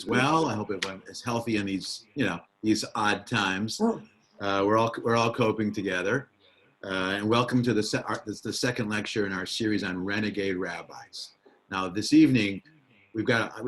Well. I hope everyone is healthy in these, these odd times. We're all coping together. And welcome to the second lecture in our series on Renegade Rabbis. Now, this evening, we've got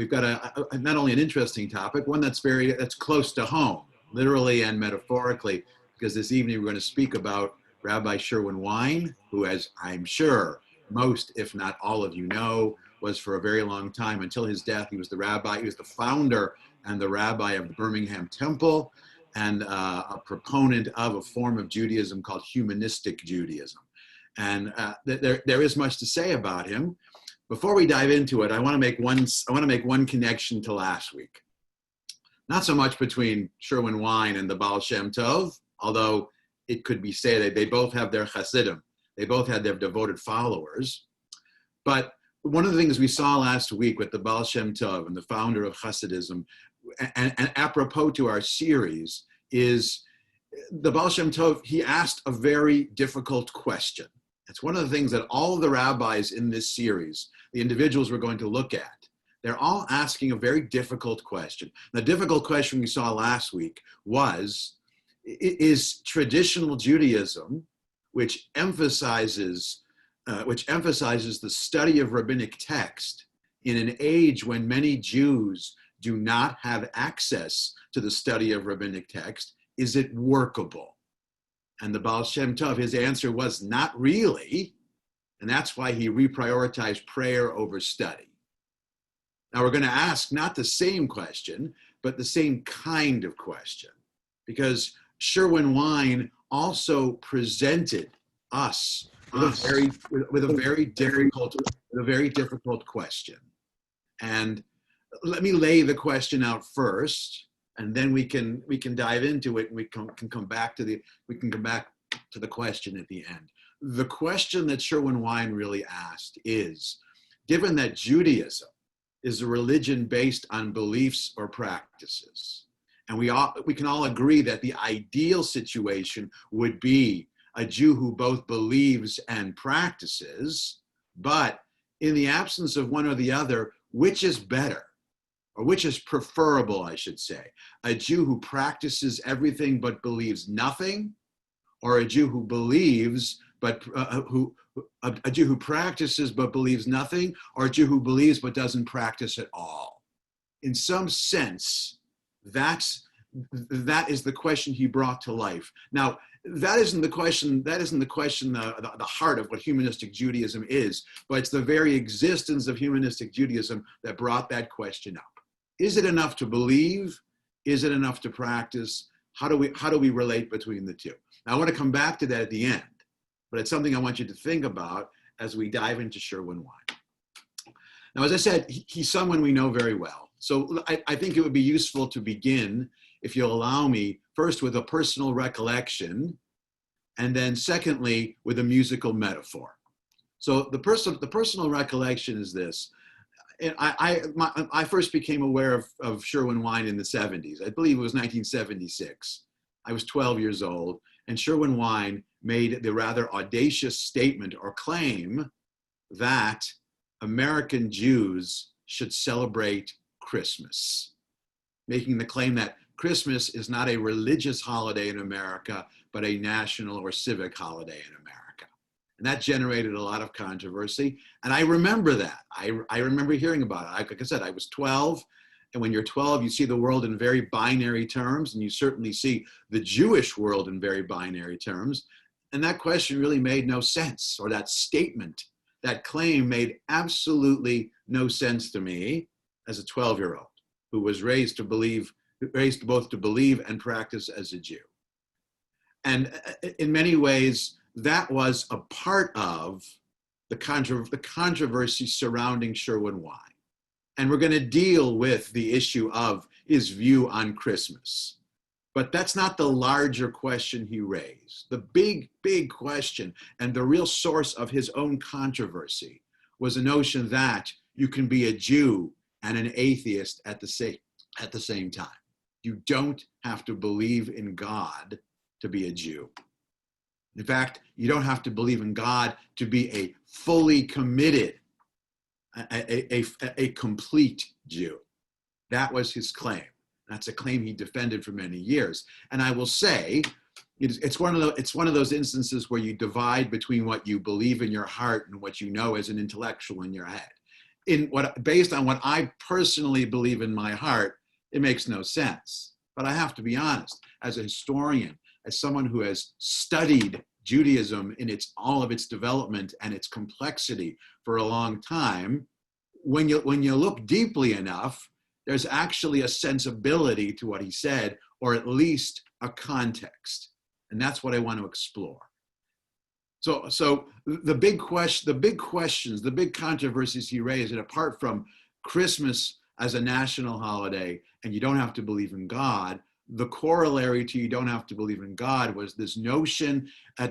not only an interesting topic, one that's close to home, literally and metaphorically, because this evening we're going to speak about Rabbi Sherwin Wine, who, as I'm sure most, if not all of you know, was for a very long time, until his death, he was the founder and the rabbi of the Birmingham Temple, and a proponent of a form of Judaism called Humanistic Judaism. And there is much to say about him. Before we dive into it, I want to make one connection to last week. Not so much between Sherwin Wine and the Baal Shem Tov, although it could be said that they both have their Hasidim. They both had their devoted followers. But one of the things we saw last week with the Baal Shem Tov and the founder of Hasidism, and apropos to our series, is the Baal Shem Tov, he asked a very difficult question. It's one of the things that all of the rabbis in this series, the individuals we're going to look at, they're all asking a very difficult question. The difficult question we saw last week was, is traditional Judaism, which emphasizes the study of rabbinic text in an age when many Jews do not have access to the study of rabbinic text, is it workable? And the Baal Shem Tov, his answer was not really, and that's why he reprioritized prayer over study. Now we're going to ask not the same question, but the same kind of question, because Sherwin Wine also presented us with a very difficult question. And let me lay the question out first, and then we can dive into it, and we can come back to the question at the end. The question that Sherwin Wine really asked is, given that Judaism is a religion based on beliefs or practices, and we can all agree that the ideal situation would be a Jew who both believes and practices, but in the absence of one or the other, which is better? Or which is preferable, I should say? A Jew who practices everything but believes nothing, or a Jew who believes but a Jew who practices but believes nothing, or a Jew who believes but doesn't practice at all? In some sense, that is the question he brought to life. Now, that isn't the question, the heart of what humanistic Judaism is, but it's the very existence of humanistic Judaism that brought that question up. Is it enough to believe? Is it enough to practice? How do we relate between the two? Now, I want to come back to that at the end, but it's something I want you to think about as we dive into Sherwin Wine. Now, as I said, he's someone we know very well. So I think it would be useful to begin, if you'll allow me, first with a personal recollection, and then secondly, with a musical metaphor. So the personal recollection is this. I first became aware of Sherwin Wine in the 70s. I believe it was 1976. I was 12 years old, and Sherwin Wine made the rather audacious statement or claim that American Jews should celebrate Christmas, making the claim that Christmas is not a religious holiday in America, but a national or civic holiday in America. And that generated a lot of controversy. And I remember that. I remember hearing about it. Like I said, I was 12. And when you're 12, you see the world in very binary terms. And you certainly see the Jewish world in very binary terms. And that question really made no sense, or that statement, that claim made absolutely no sense to me as a 12-year-old who was raised both to believe and practice as a Jew. And in many ways, that was a part of the controversy surrounding Sherwin Wine. And we're going to deal with the issue of his view on Christmas. But that's not the larger question he raised. The big question, and the real source of his own controversy, was the notion that you can be a Jew and an atheist at the same time. You don't have to believe in God to be a Jew. In fact, you don't have to believe in God to be a fully committed, a complete Jew. That was his claim. That's a claim he defended for many years. And I will say, it's one of those instances where you divide between what you believe in your heart and what you know as an intellectual in your head. Based on what I personally believe in my heart, it makes no sense. But I have to be honest, as a historian, as someone who has studied Judaism in all of its development and its complexity for a long time, when you look deeply enough, there's actually a sensibility to what he said, or at least a context. And that's what I want to explore. So the big questions, the big controversies he raised, and apart from Christmas as a national holiday, and you don't have to believe in God, the corollary to you don't have to believe in God was this notion a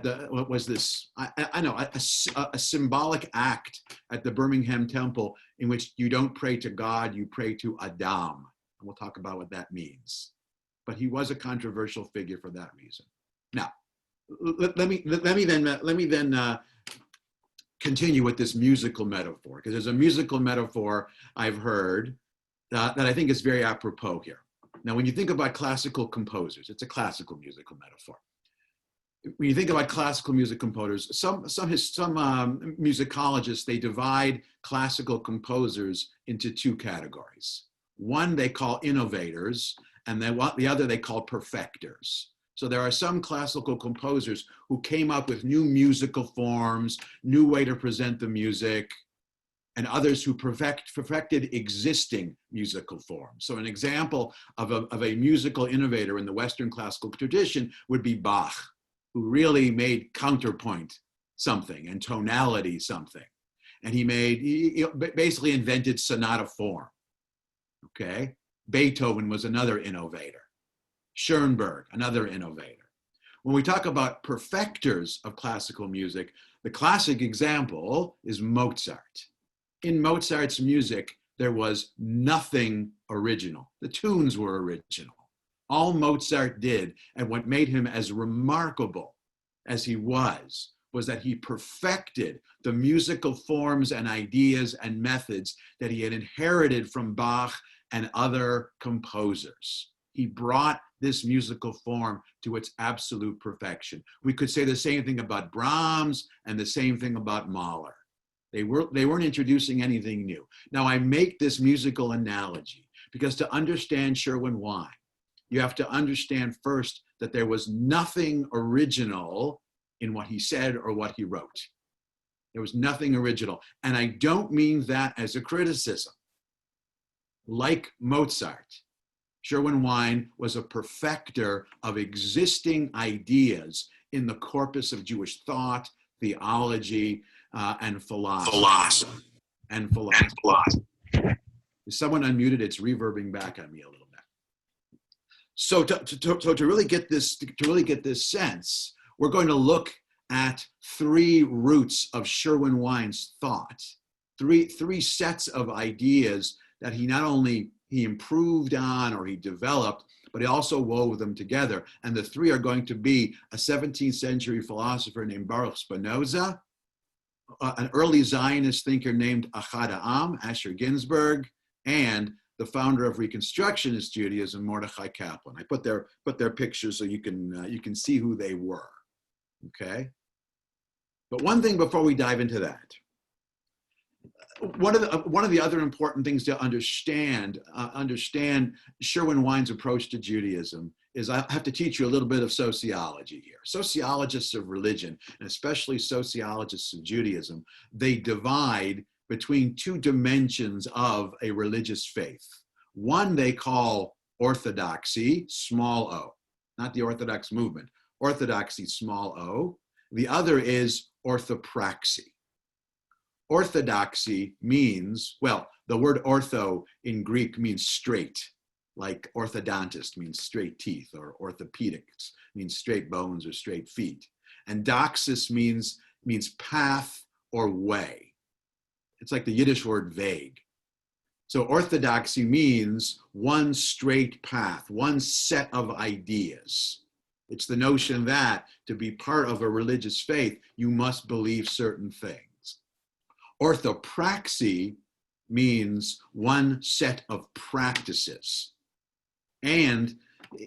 symbolic act at the Birmingham Temple in which you don't pray to God, you pray to Adam. And we'll talk about what that means. But he was a controversial figure for that reason. Now, let me then continue with this musical metaphor, because there's a musical metaphor I've heard that I think is very apropos here. Now, when you think about classical composers, it's a classical musical metaphor. When you think about classical music composers, some musicologists, they divide classical composers into two categories. One they call innovators, and then the other they call perfectors. So there are some classical composers who came up with new musical forms, new way to present the music, and others who perfected existing musical forms. So an example of a musical innovator in the Western classical tradition would be Bach, who really made counterpoint something and tonality something. And he basically invented sonata form, okay? Beethoven was another innovator. Schoenberg, another innovator. When we talk about perfecters of classical music, the classic example is Mozart. In Mozart's music, there was nothing original. The tunes were original. All Mozart did, and what made him as remarkable as he was that he perfected the musical forms and ideas and methods that he had inherited from Bach and other composers. He brought this musical form to its absolute perfection. We could say the same thing about Brahms and the same thing about Mahler. They weren't introducing anything new. Now, I make this musical analogy because to understand Sherwin Wine, you have to understand first that there was nothing original in what he said or what he wrote. There was nothing original. And I don't mean that as a criticism. Like Mozart, Sherwin Wine was a perfecter of existing ideas in the corpus of Jewish thought, theology, and philosophy. Is someone unmuted? It's reverbing back at me a little bit. So to really get this sense, we're going to look at three roots of Sherwin Wine's thought, three sets of ideas that he not only he improved on or he developed, but he also wove them together. And the three are going to be a 17th century philosopher named Baruch Spinoza, an early Zionist thinker named Beth Ahm, Astrid Ginsburg, and the founder of Reconstructionist Judaism, Mordechai Kaplan. I put their pictures so you can see who they were. Okay. But one thing before we dive into that, one of the other important things to understand Sherwin Wine's approach to Judaism is I have to teach you a little bit of sociology here. Sociologists of religion, and especially sociologists of Judaism, they divide between two dimensions of a religious faith. One they call orthodoxy, small o, not the Orthodox movement, orthodoxy, small o. The other is orthopraxy. Orthodoxy means, well, the word ortho in Greek means straight, like orthodontist means straight teeth, or orthopedics means straight bones or straight feet. And doxis means path or way. It's like the Yiddish word vague. So orthodoxy means one straight path, one set of ideas. It's the notion that to be part of a religious faith, you must believe certain things. Orthopraxy means one set of practices. And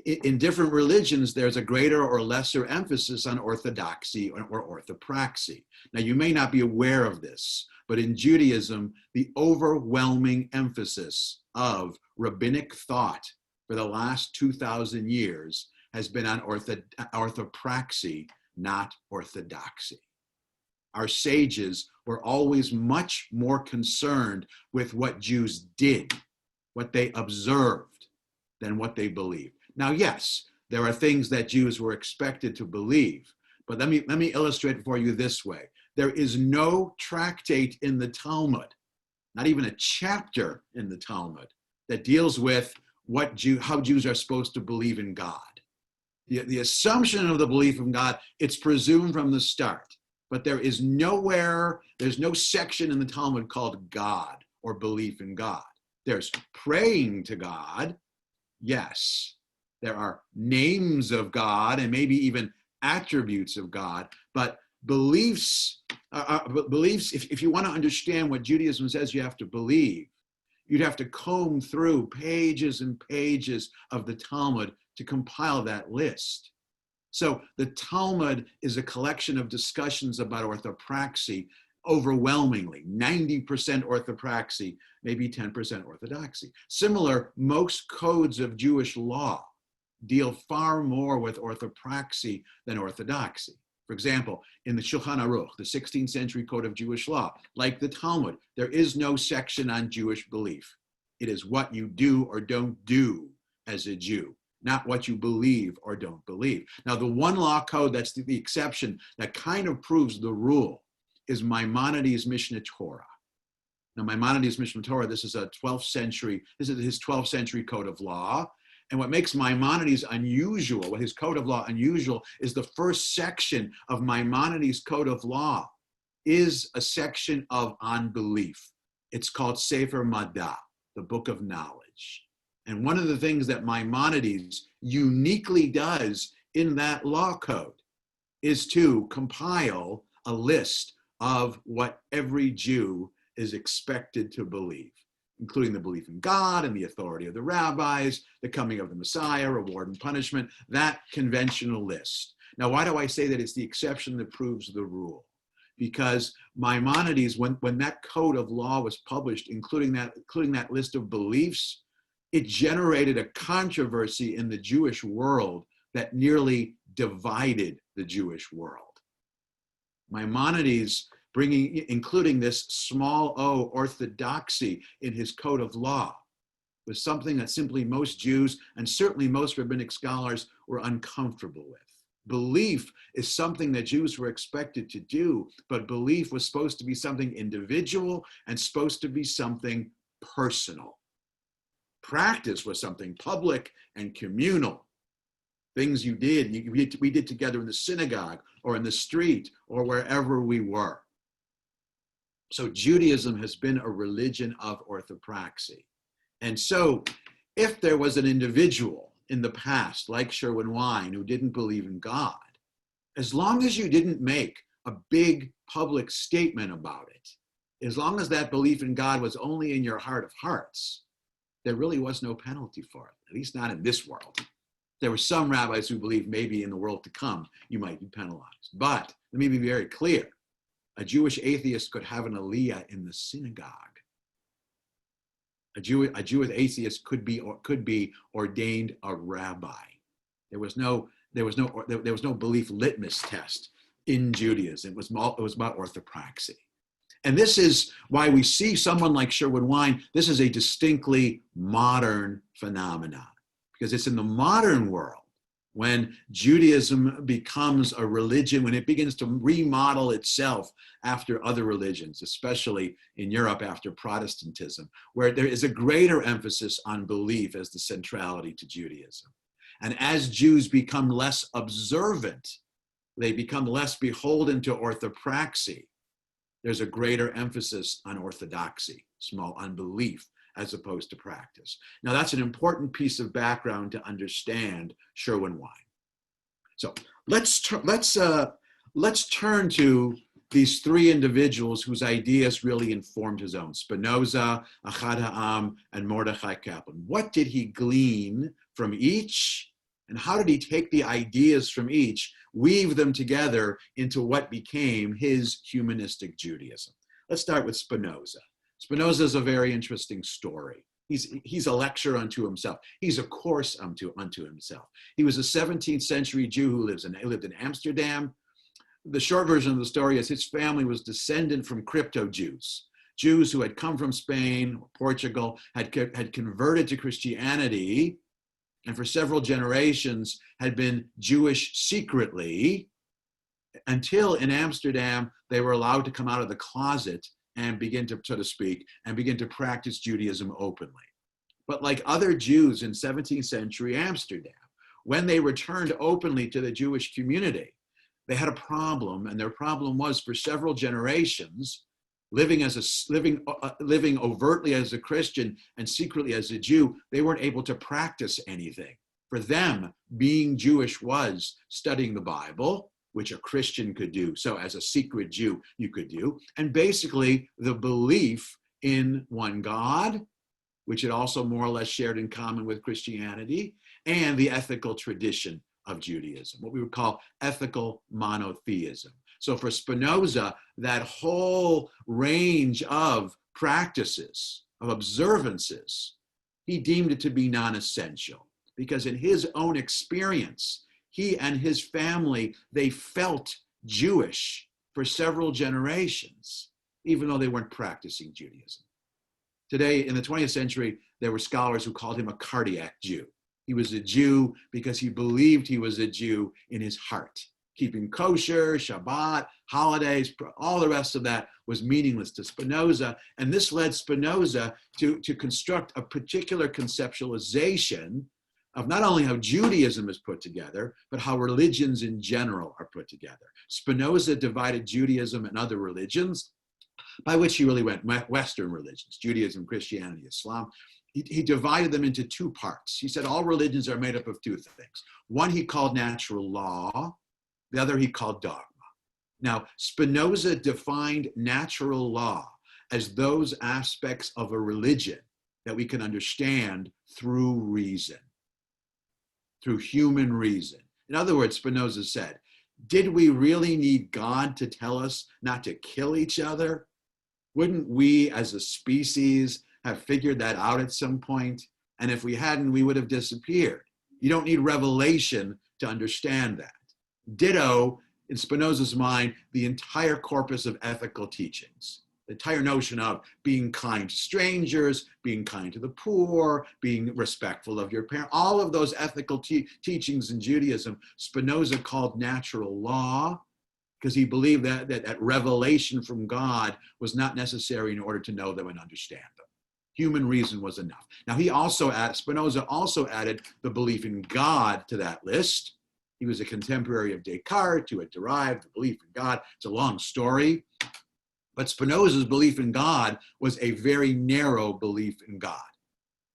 in different religions, there's a greater or lesser emphasis on orthodoxy or orthopraxy. Now, you may not be aware of this, but in Judaism, the overwhelming emphasis of rabbinic thought for the last 2,000 years has been on orthopraxy, not orthodoxy. Our sages were always much more concerned with what Jews did, what they observed, than what they believed. Now, yes, there are things that Jews were expected to believe, but let me illustrate it for you this way. There is no tractate in the Talmud, not even a chapter in the Talmud, that deals with how Jews are supposed to believe in God. The assumption of the belief in God, it's presumed from the start, but there's no section in the Talmud called God or belief in God. There's praying to God, yes. There are names of God and maybe even attributes of God, but beliefs, if you want to understand what Judaism says you have to believe, you'd have to comb through pages and pages of the Talmud to compile that list. So the Talmud is a collection of discussions about orthopraxy, overwhelmingly 90% orthopraxy, maybe 10% orthodoxy. Similar, most codes of Jewish law deal far more with orthopraxy than orthodoxy. For example, in the Shulchan Aruch, the 16th century code of Jewish law, like the Talmud, there is no section on Jewish belief. It is what you do or don't do as a Jew, not what you believe or don't believe. Now, the one law code that's the exception that kind of proves the rule is Maimonides' Mishneh Torah. Now, Maimonides' Mishneh Torah, this is his 12th century code of law. And what makes Maimonides unusual, what his code of law unusual, is the first section of Maimonides' code of law is a section of unbelief. It's called Sefer Madah, the book of knowledge. And one of the things that Maimonides uniquely does in that law code is to compile a list of what every Jew is expected to believe, including the belief in God and the authority of the rabbis, the coming of the Messiah, reward and punishment, that conventional list. Now, why do I say that it's the exception that proves the rule? Because Maimonides, when that code of law was published, including that list of beliefs, it generated a controversy in the Jewish world that nearly divided the Jewish world. Maimonides including this small o orthodoxy in his code of law was something that simply most Jews and certainly most rabbinic scholars were uncomfortable with. Belief is something that Jews were expected to do, but belief was supposed to be something individual and supposed to be something personal. Practice was something public and communal. Things you did, we did together in the synagogue or in the street or wherever we were. So Judaism has been a religion of orthopraxy. And so if there was an individual in the past, like Sherwin Wine, who didn't believe in God, as long as you didn't make a big public statement about it, as long as that belief in God was only in your heart of hearts, there really was no penalty for it, at least not in this world. There were some rabbis who believed maybe in the world to come, you might be penalized. But let me be very clear. A Jewish atheist could have an aliyah in the synagogue. A Jewish atheist could be ordained a rabbi. There was no belief litmus test in Judaism. It was about orthopraxy. And this is why we see someone like Sherwin Wine. This is a distinctly modern phenomenon, because it's in the modern world when Judaism becomes a religion, when it begins to remodel itself after other religions, especially in Europe after Protestantism, where there is a greater emphasis on belief as the centrality to Judaism. And as Jews become less observant, they become less beholden to orthopraxy, there's a greater emphasis on orthodoxy, small unbelief, as opposed to practice. Now, that's an important piece of background to understand Sherwin Wine. So let's turn to these three individuals whose ideas really informed his own: Spinoza, Beth Ahm, and Mordechai Kaplan. What did he glean from each? And how did he take the ideas from each, weave them together into what became his humanistic Judaism? Let's start with Spinoza. Spinoza is a very interesting story. He's a lecture unto himself. He's a course unto himself. He was a 17th century Jew who lived in Amsterdam. The short version of the story is his family was descendant from crypto-Jews, Jews who had come from Spain or Portugal, had converted to Christianity, and for several generations had been Jewish secretly, until in Amsterdam they were allowed to come out of the closet and begin to, so to speak, and begin to practice Judaism openly. But like other Jews in 17th century Amsterdam, when they returned openly to the Jewish community, they had a problem, and their problem was, for several generations, living overtly as a Christian and secretly as a Jew, they weren't able to practice anything. For them, being Jewish was studying the Bible, which a Christian could do. So as a secret Jew, you could do. And basically the belief in one God, which it also more or less shared in common with Christianity, and the ethical tradition of Judaism, what we would call ethical monotheism. So for Spinoza, that whole range of practices, of observances, he deemed it to be non-essential, because in his own experience, he and his family, they felt Jewish for several generations, even though they weren't practicing Judaism. Today, in the 20th century, there were scholars who called him a cardiac Jew. He was a Jew because he believed he was a Jew in his heart. Keeping kosher, Shabbat, holidays, all the rest of that was meaningless to Spinoza. And this led Spinoza to construct a particular conceptualization of not only how Judaism is put together, but how religions in general are put together. Spinoza divided Judaism and other religions, by which he really went Western religions, Judaism, Christianity, Islam. He divided them into two parts. He said all religions are made up of two things. One he called natural law, the other he called dogma. Now, Spinoza defined natural law as those aspects of a religion that we can understand through reason, through human reason. In other words, Spinoza said, did we really need God to tell us not to kill each other? Wouldn't we as a species have figured that out at some point? And if we hadn't, we would have disappeared. You don't need revelation to understand that. Ditto, in Spinoza's mind, the entire corpus of ethical teachings, the entire notion of being kind to strangers, being kind to the poor, being respectful of your parents, all of those ethical teachings in Judaism, Spinoza called natural law, because he believed that revelation from God was not necessary in order to know them and understand them. Human reason was enough. Now Spinoza also added the belief in God to that list. He was a contemporary of Descartes, who had derived the belief in God. It's a long story, but Spinoza's belief in God was a very narrow belief in God.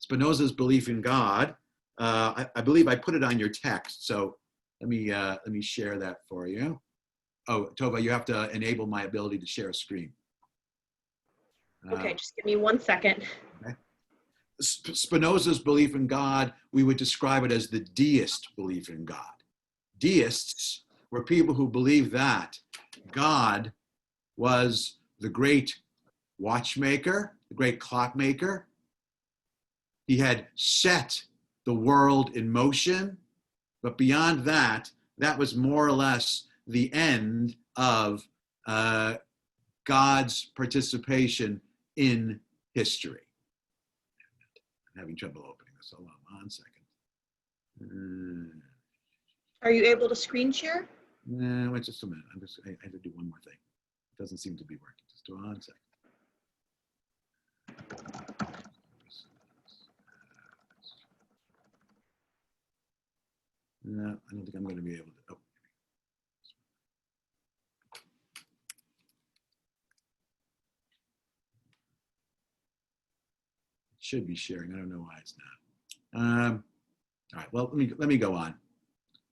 Spinoza's belief in God, I believe I put it on your text, so let me share that for you. Oh, Tova, you have to enable my ability to share a screen. Okay, just give me 1 second. Okay. Spinoza's belief in God, we would describe it as the deist belief in God. Deists were people who believed that God was the great watchmaker, the great clockmaker. He had set the world in motion, but beyond that, that was more or less the end of God's participation in history. I'm having trouble opening this. Hold on 1 second. Are you able to screen share? No, wait just a minute. I have to do one more thing. It doesn't seem to be working. Just do 1 second. No, I don't think I'm going to be able to. Oh. It should be sharing. I don't know why it's not. All right. Well, let me go on.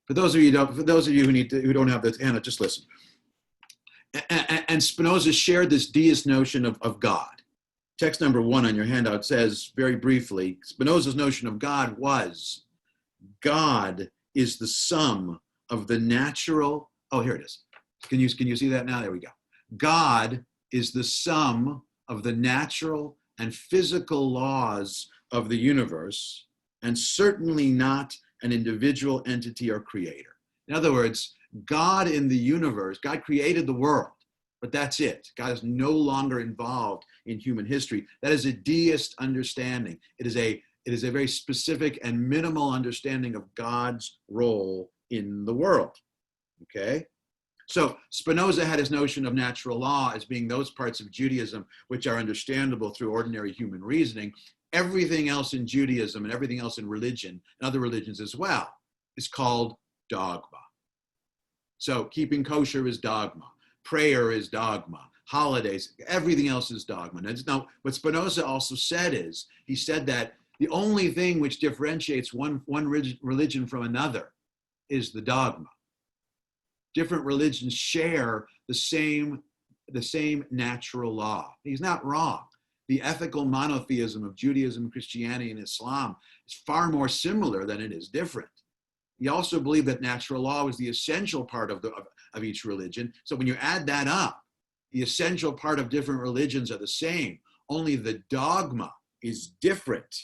For those of you who don't have this, Anna, just listen. And Spinoza shared this deist notion of God. Text number 1 on your handout says, very briefly, Spinoza's notion of God was, God is the sum of the natural, oh, here it is. Can you see that now? There we go. God is the sum of the natural and physical laws of the universe, and certainly not an individual entity or creator. In other words, God in the universe, God created the world, but that's it. God is no longer involved in human history. That is a deist understanding. It is a very specific and minimal understanding of God's role in the world, okay? So Spinoza had his notion of natural law as being those parts of Judaism which are understandable through ordinary human reasoning. Everything else in Judaism and everything else in religion, and other religions as well, is called dogma. So keeping kosher is dogma. Prayer is dogma. Holidays, everything else is dogma. Now, what Spinoza also said is, he said that the only thing which differentiates one religion from another is the dogma. Different religions share the same natural law. He's not wrong. The ethical monotheism of Judaism, Christianity, and Islam is far more similar than it is different. He also believed that natural law was the essential part of each religion. So when you add that up, the essential part of different religions are the same, only the dogma is different.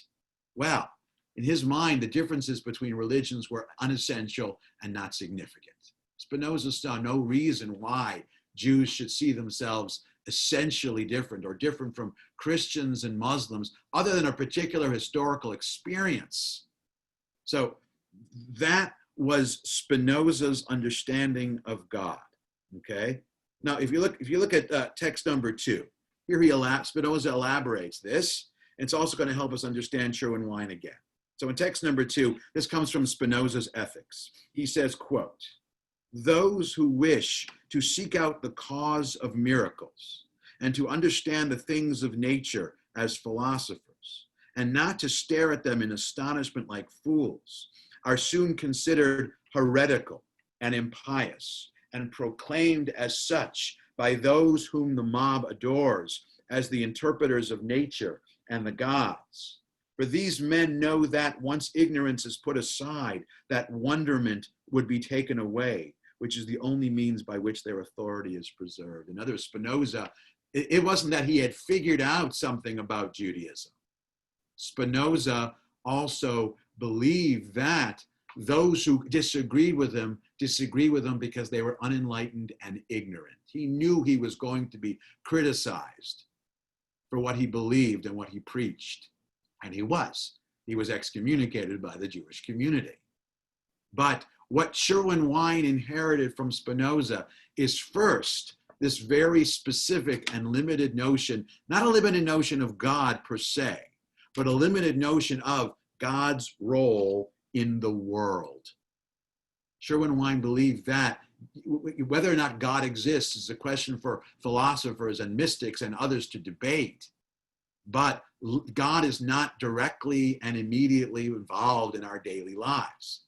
Well, in his mind, the differences between religions were unessential and not significant. Spinoza saw no reason why Jews should see themselves essentially different or different from Christians and Muslims other than a particular historical experience. So that was Spinoza's understanding of God, okay? Now, if you look at text number 2, here Spinoza elaborates this. And it's also going to help us understand Sherwin again. So in text number 2, this comes from Spinoza's Ethics. He says, quote, "Those who wish to seek out the cause of miracles and to understand the things of nature as philosophers, and not to stare at them in astonishment like fools, are soon considered heretical and impious and proclaimed as such by those whom the mob adores as the interpreters of nature and the gods. For these men know that once ignorance is put aside, that wonderment would be taken away, which is the only means by which their authority is preserved." In other words, Spinoza, it wasn't that he had figured out something about Judaism. Spinoza also believed that those who disagreed with him because they were unenlightened and ignorant. He knew he was going to be criticized for what he believed and what he preached. And he was. He was excommunicated by the Jewish community. But what Sherwin inherited from Spinoza is first this very specific and limited notion, not a limited notion of God per se, but a limited notion of God's role in the world. Sherwin believed that whether or not God exists is a question for philosophers and mystics and others to debate. But God is not directly and immediately involved in our daily lives.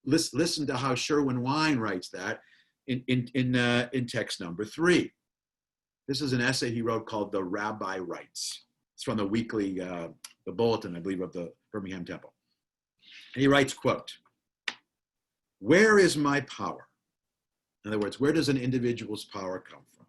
Listen to how Sherwin writes that in text number 3. This is an essay he wrote called "The Rabbi Writes." It's from the weekly, the bulletin, I believe, of the Birmingham Temple. And he writes, quote, "Where is my power?" In other words, where does an individual's power come from?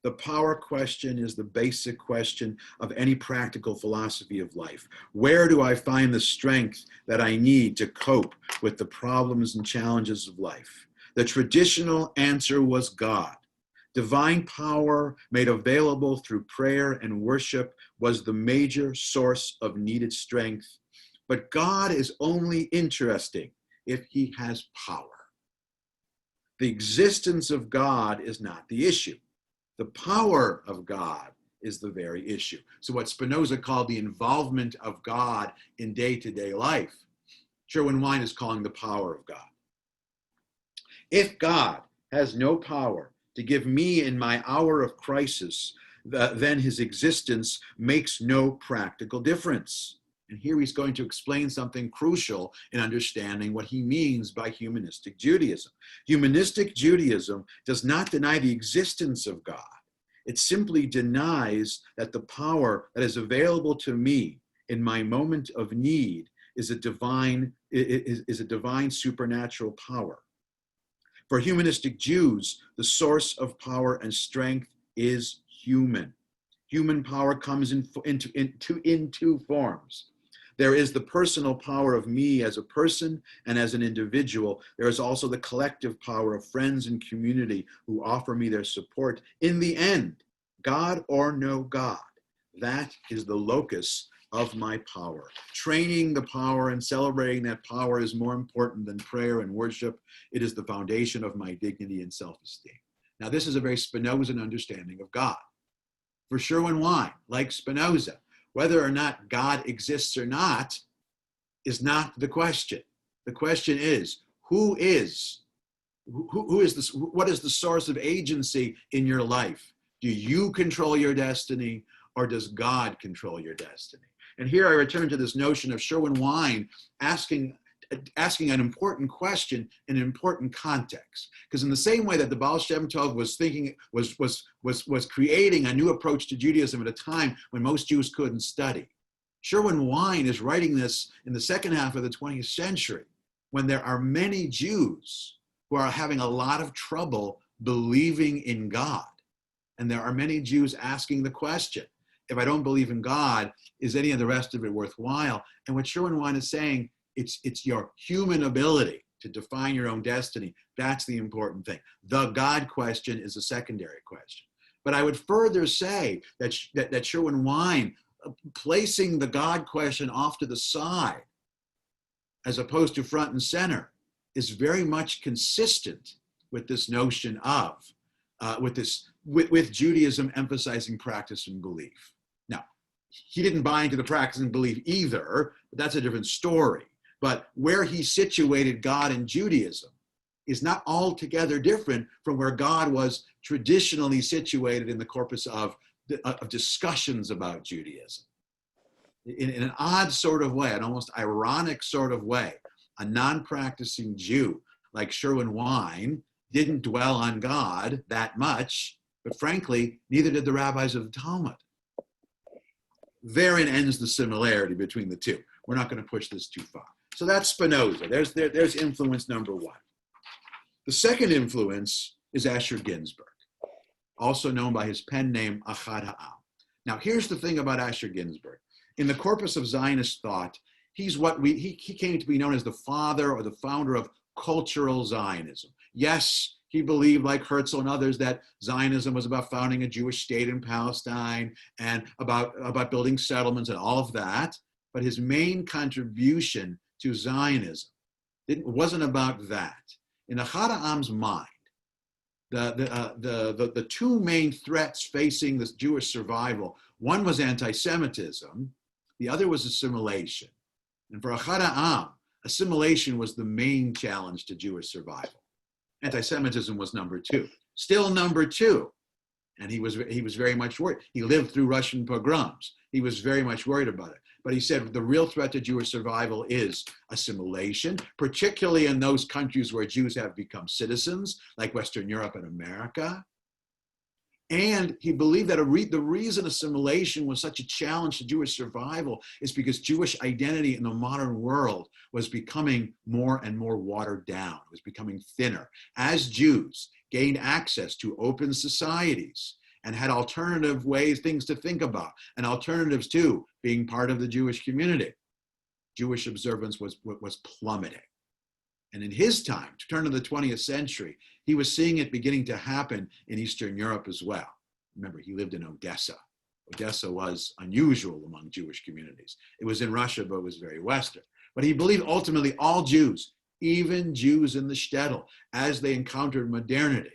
The power question is the basic question of any practical philosophy of life. Where do I find the strength that I need to cope with the problems and challenges of life? The traditional answer was God. Divine power made available through prayer and worship was the major source of needed strength. But God is only interesting if he has power. The existence of God is not the issue. The power of God is the very issue. So what Spinoza called the involvement of God in day-to-day life, Sherwin is calling the power of God. If God has no power to give me in my hour of crisis, then his existence makes no practical difference. And here he's going to explain something crucial in understanding what he means by humanistic Judaism. Humanistic Judaism does not deny the existence of God. It simply denies that the power that is available to me in my moment of need is a divine supernatural power. For humanistic Jews, the source of power and strength is human. Human power comes in two forms. There is the personal power of me as a person and as an individual. There is also the collective power of friends and community who offer me their support. In the end, God or no God, that is the locus of my power. Training the power and celebrating that power is more important than prayer and worship. It is the foundation of my dignity and self-esteem. Now, this is a very Spinozan understanding of God. For Sherwin Wine, like Spinoza, whether or not God exists or not is not the question. The question is, what is the source of agency in your life? Do you control your destiny, or does God control your destiny? And here I return to this notion of Sherwin Wine asking an important question in an important context. Because in the same way that the Baal Shem Tov was creating a new approach to Judaism at a time when most Jews couldn't study, Sherwin Wine is writing this in the second half of the 20th century, when there are many Jews who are having a lot of trouble believing in God. And there are many Jews asking the question, if I don't believe in God, is any of the rest of it worthwhile? And what Sherwin Wine is saying, it's your human ability to define your own destiny. That's the important thing. The God question is a secondary question. But I would further say that Sherwin Wine, placing the God question off to the side, as opposed to front and center, is very much consistent with this notion of, with Judaism emphasizing practice and belief. Now, he didn't buy into the practice and belief either, but that's a different story. But where he situated God in Judaism is not altogether different from where God was traditionally situated in the corpus of discussions about Judaism. In an odd sort of way, an almost ironic sort of way, a non-practicing Jew like Sherwin Wine didn't dwell on God that much, but frankly, neither did the rabbis of the Talmud. Therein ends the similarity between the two. We're not going to push this too far. So that's Spinoza. There's influence number one. The second influence is Astrid Ginsburg, also known by his pen name Beth Ahm. Now, here's the thing about Astrid Ginsburg. In the corpus of Zionist thought, he came to be known as the father or the founder of cultural Zionism. Yes, he believed, like Herzl and others, that Zionism was about founding a Jewish state in Palestine and about building settlements and all of that. But his main contribution to Zionism wasn't about that. In Beth Ahm's mind, the two main threats facing this Jewish survival, one was anti-Semitism, the other was assimilation. And for Beth Ahm, assimilation was the main challenge to Jewish survival. Anti-Semitism was number two, still number two. And he was very much worried. He lived through Russian pogroms. He was very much worried about it. But he said the real threat to Jewish survival is assimilation, particularly in those countries where Jews have become citizens, like Western Europe and America. And he believed that the reason assimilation was such a challenge to Jewish survival is because Jewish identity in the modern world was becoming more and more watered down. It was becoming thinner. As Jews gained access to open societies and had alternative things to think about, and alternatives to being part of the Jewish community, Jewish observance was plummeting. And in his time, to turn to the 20th century, he was seeing it beginning to happen in Eastern Europe as well. Remember, he lived in Odessa. Odessa was unusual among Jewish communities. It was in Russia, but it was very Western. But he believed ultimately all Jews, even Jews in the shtetl, as they encountered modernity,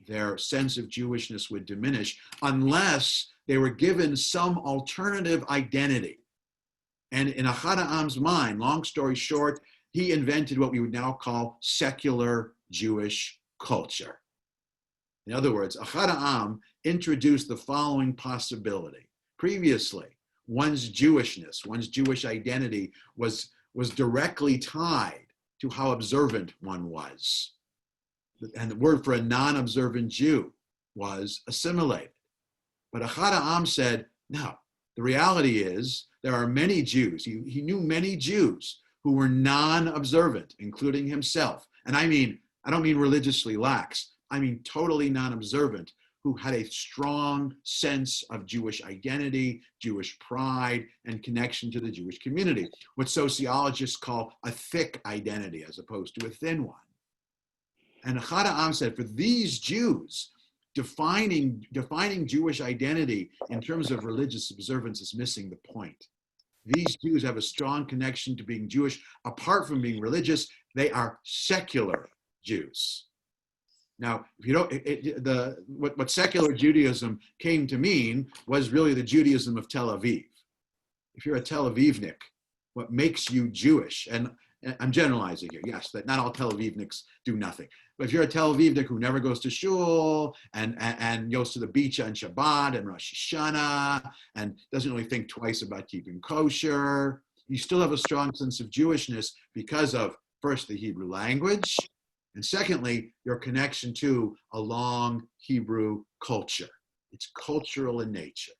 their sense of Jewishness would diminish unless they were given some alternative identity. And in Beth Ahm's mind, long story short, he invented what we would now call secular Jewish culture. In other words, Beth Ahm introduced the following possibility. Previously, one's Jewishness, one's Jewish identity was directly tied to how observant one was. And the word for a non-observant Jew was assimilated. But Beth Ahm said, no, the reality is there are many Jews. He knew many Jews who were non-observant, including himself. And I don't mean religiously lax. I mean totally non-observant, who had a strong sense of Jewish identity, Jewish pride, and connection to the Jewish community, what sociologists call a thick identity as opposed to a thin one. And Beth Ahm said, for these Jews, defining Jewish identity in terms of religious observance is missing the point. These Jews have a strong connection to being Jewish. Apart from being religious, they are secular Jews. Now, if you don't, what secular Judaism came to mean was really the Judaism of Tel Aviv. If you're a Tel Avivnik, what makes you Jewish, and I'm generalizing here, yes, that not all Tel Avivniks do nothing. But if you're a Tel Avivnik who never goes to shul and goes to the beach on Shabbat and Rosh Hashanah and doesn't really think twice about keeping kosher, you still have a strong sense of Jewishness because of, first, the Hebrew language, and secondly, your connection to a long Hebrew culture. It's cultural in nature.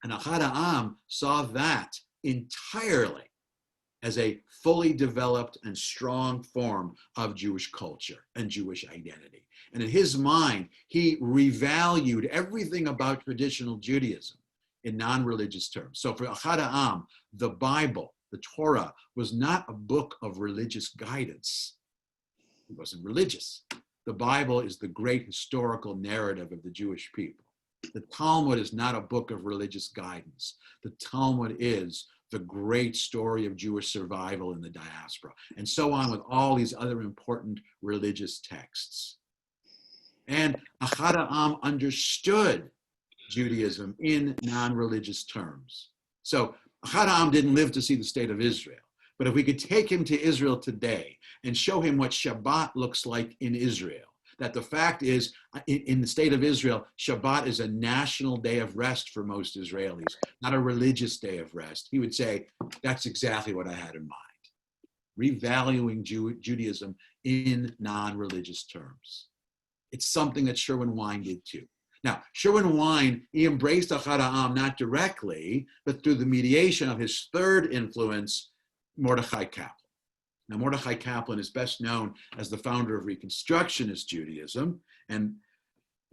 And Beth Ahm saw that entirely as a fully developed and strong form of Jewish culture and Jewish identity. And in his mind, he revalued everything about traditional Judaism in non-religious terms. So for Beth Ahm, the Bible, the Torah, was not a book of religious guidance. It wasn't religious. The Bible is the great historical narrative of the Jewish people. The Talmud is not a book of religious guidance. The Talmud is the great story of Jewish survival in the diaspora, and so on with all these other important religious texts. And Beth Ahm understood Judaism in non-religious terms. So Beth Ahm didn't live to see the state of Israel, but if we could take him to Israel today and show him what Shabbat looks like in Israel, that the fact is, in the state of Israel, Shabbat is a national day of rest for most Israelis, not a religious day of rest. He would say, that's exactly what I had in mind. Revaluing Judaism in non-religious terms. It's something that Sherwin Wine did too. Now, Sherwin Wine, he embraced Beth Ahm not directly, but through the mediation of his third influence, Mordechai Kaplan. Now, Mordechai Kaplan is best known as the founder of Reconstructionist Judaism. And,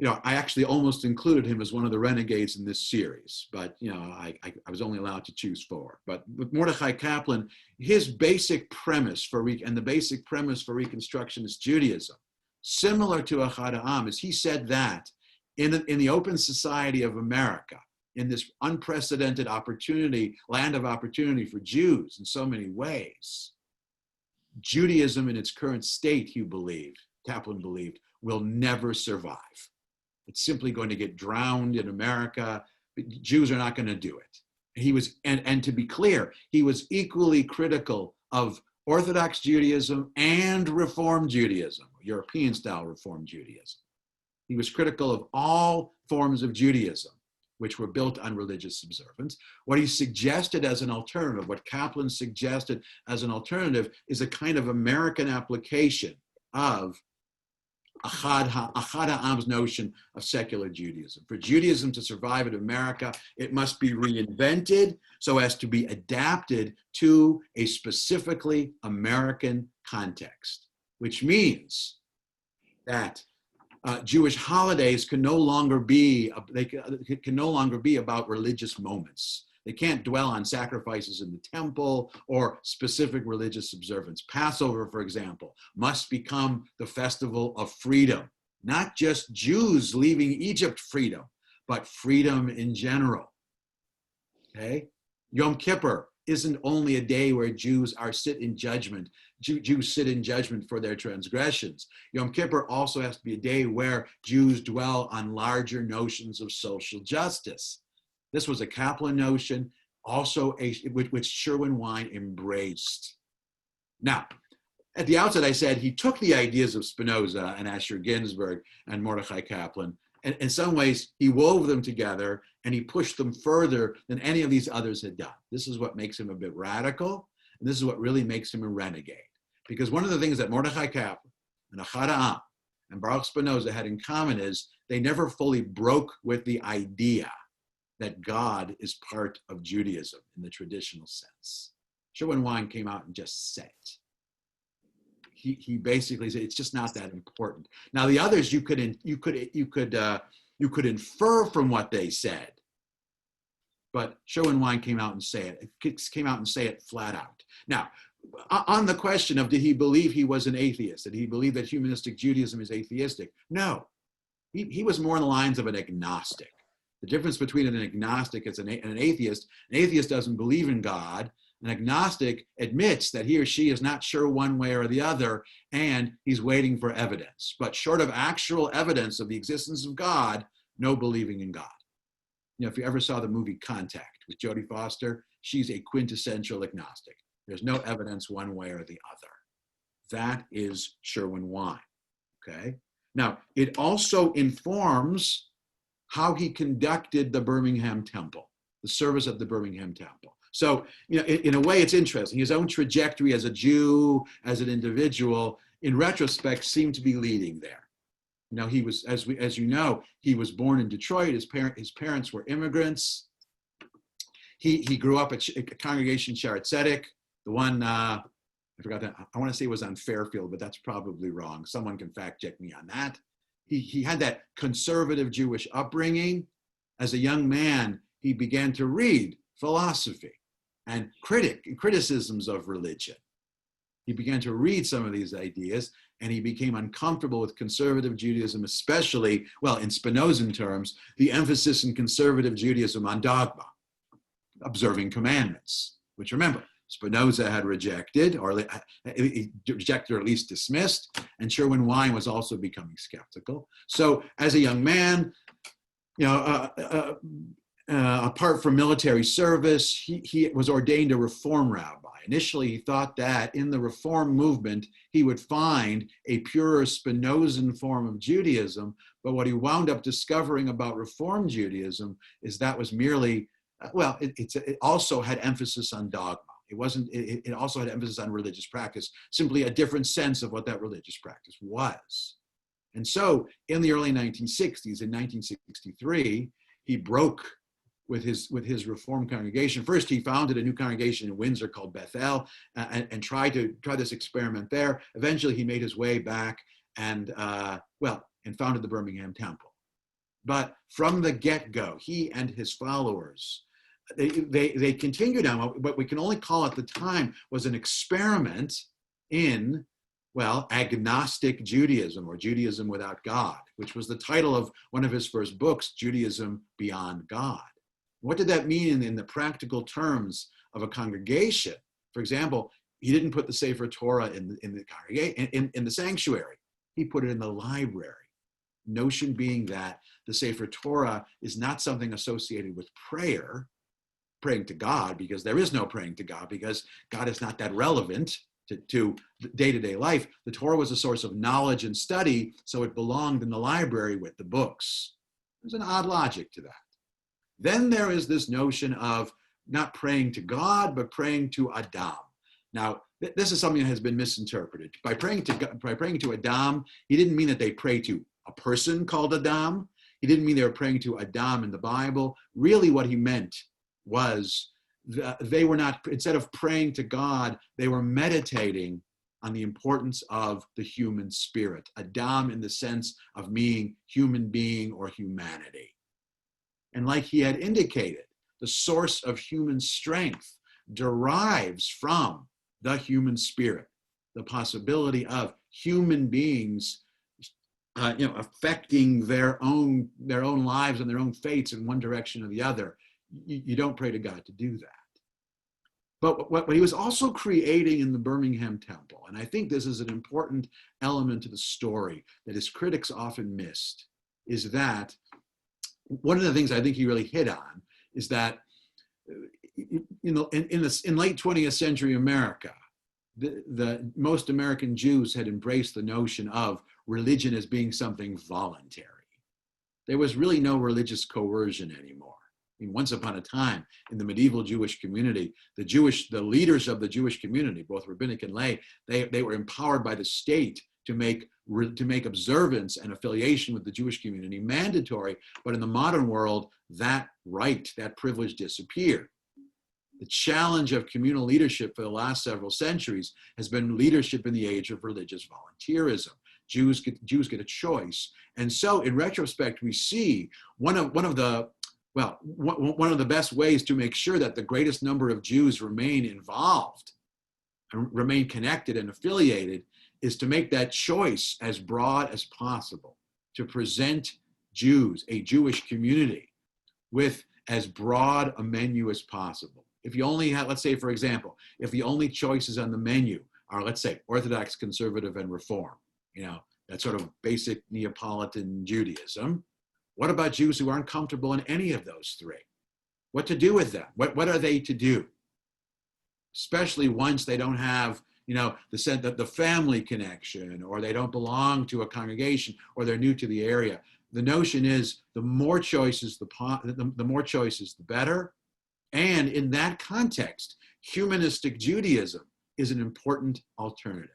I actually almost included him as one of the renegades in this series, but, I was only allowed to choose 4. But with Mordechai Kaplan, his basic premise for Reconstructionist Judaism, similar to Beth Ahm, is he said that in the open society of America, in this unprecedented land of opportunity for Jews in so many ways, Judaism in its current state, Kaplan believed, will never survive. It's simply going to get drowned in America. Jews are not going to do it. And to be clear, he was equally critical of Orthodox Judaism and Reform Judaism, European-style Reform Judaism. He was critical of all forms of Judaism, which were built on religious observance. What he suggested as an alternative, what Kaplan suggested as an alternative, is a kind of American application of Beth Ahm's notion of secular Judaism. For Judaism to survive in America, it must be reinvented so as to be adapted to a specifically American context, which means that Jewish holidays can no longer be about religious moments. They can't dwell on sacrifices in the temple or specific religious observance. Passover, for example, must become the festival of freedom, not just Jews leaving Egypt freedom, but freedom in general. Okay? Yom Kippur isn't only a day where Jews sit in judgment for their transgressions. Yom Kippur also has to be a day where Jews dwell on larger notions of social justice. This was a Kaplan notion, also which Sherwin Wine embraced. Now, at the outset, I said he took the ideas of Spinoza and Astrid Ginsburg and Mordechai Kaplan in some ways, he wove them together and he pushed them further than any of these others had done. This is what makes him a bit radical, and this is what really makes him a renegade. Because one of the things that Mordechai Kaplan and Beth Ahm and Baruch Spinoza had in common is they never fully broke with the idea that God is part of Judaism in the traditional sense. Sherwin Wine came out and just said it. He basically said it's just not that important. Now the others you could infer from what they said, but Sherwin Wine came out and say it flat out. Now, on the question of did he believe he was an atheist? Did he believe that humanistic Judaism is atheistic? No, he was more in the lines of an agnostic. The difference between an agnostic and an atheist doesn't believe in God. An agnostic admits that he or she is not sure one way or the other, and he's waiting for evidence. But short of actual evidence of the existence of God, no believing in God. You know, if you ever saw the movie Contact with Jodie Foster, she's a quintessential agnostic. There's no evidence one way or the other. That is Sherwin Wine, okay? Now, it also informs how he conducted the Birmingham Temple, the service of the Birmingham Temple. So, you know, in a way, it's interesting. His own trajectory as a Jew, as an individual, in retrospect, seemed to be leading there. You know, he was, as you know, he was born in Detroit. His parents were immigrants. He grew up at a congregation, Sharet Tzedek, the one, I forgot that, I want to say it was on Fairfield, but that's probably wrong. Someone can fact check me on that. He had that conservative Jewish upbringing. As a young man, he began to read philosophy and criticisms of religion. He began to read some of these ideas, and he became uncomfortable with conservative Judaism, especially, well, in Spinozan terms, the emphasis in conservative Judaism on dogma, observing commandments, which, remember, Spinoza had rejected, or at least dismissed, and Sherwin Wine was also becoming skeptical. So as a young man, you know, apart from military service, he was ordained a Reform rabbi. Initially, he thought that in the Reform movement, he would find a purer Spinozan form of Judaism, but what he wound up discovering about Reform Judaism is that was merely, well, it also had emphasis on dogma. It also had emphasis on religious practice, simply a different sense of what that religious practice was. And so in the early 1960s, in 1963, he broke with his Reform congregation. First, he founded a new congregation in Windsor called Beth Ahm and tried this experiment there. Eventually, he made his way back and founded the Birmingham Temple. But from the get-go, he and his followers, they continued on what we can only call at the time was an experiment in, well, agnostic Judaism, or Judaism without God, which was the title of one of his first books, Judaism Beyond God. What did that mean in the practical terms of a congregation? For example, he didn't put the Sefer Torah in the congregation, in the sanctuary. He put it in the library. Notion being that the Sefer Torah is not something associated with prayer, praying to God, because there is no praying to God, because God is not that relevant to day-to-day life. The Torah was a source of knowledge and study, so it belonged in the library with the books. There's an odd logic to that. Then there is this notion of not praying to God, but praying to Adam. Now, this is something that has been misinterpreted. By praying to Adam, he didn't mean that they pray to a person called Adam. He didn't mean they were praying to Adam in the Bible. Really what he meant was they were not, instead of praying to God, they were meditating on the importance of the human spirit. Adam in the sense of being human being or humanity. And like he had indicated, the source of human strength derives from the human spirit, the possibility of human beings affecting their own lives and their own fates in one direction or the other. You don't pray to God to do that. But what he was also creating in the Birmingham Temple, and I think this is an important element to the story that his critics often missed, is that one of the things I think he really hit on is that in late 20th century America, the most American Jews had embraced the notion of religion as being something voluntary. there was really no religious coercion anymore. I mean, once upon a time in the medieval Jewish community, the leaders of the Jewish community, both rabbinic and lay, they were empowered by the state to make observance and affiliation with the Jewish community mandatory. But in the modern world, that right, that privilege disappeared. The challenge of communal leadership for the last several centuries has been leadership in the age of religious volunteerism. Jews get a choice. And so in retrospect, we see one of the best ways to make sure that the greatest number of Jews remain involved and remain connected and affiliated is to make that choice as broad as possible, to present Jews, a Jewish community, with as broad a menu as possible. If you only have, let's say, for example, if the only choices on the menu are, let's say, Orthodox, Conservative, and Reform, that sort of basic Neapolitan Judaism, what about Jews who aren't comfortable in any of those three? What to do with them? What are they to do? Especially once they don't have, the family connection, or they don't belong to a congregation, or they're new to the area. The notion is the more choices, the more choices, the better. And in that context, humanistic Judaism is an important alternative.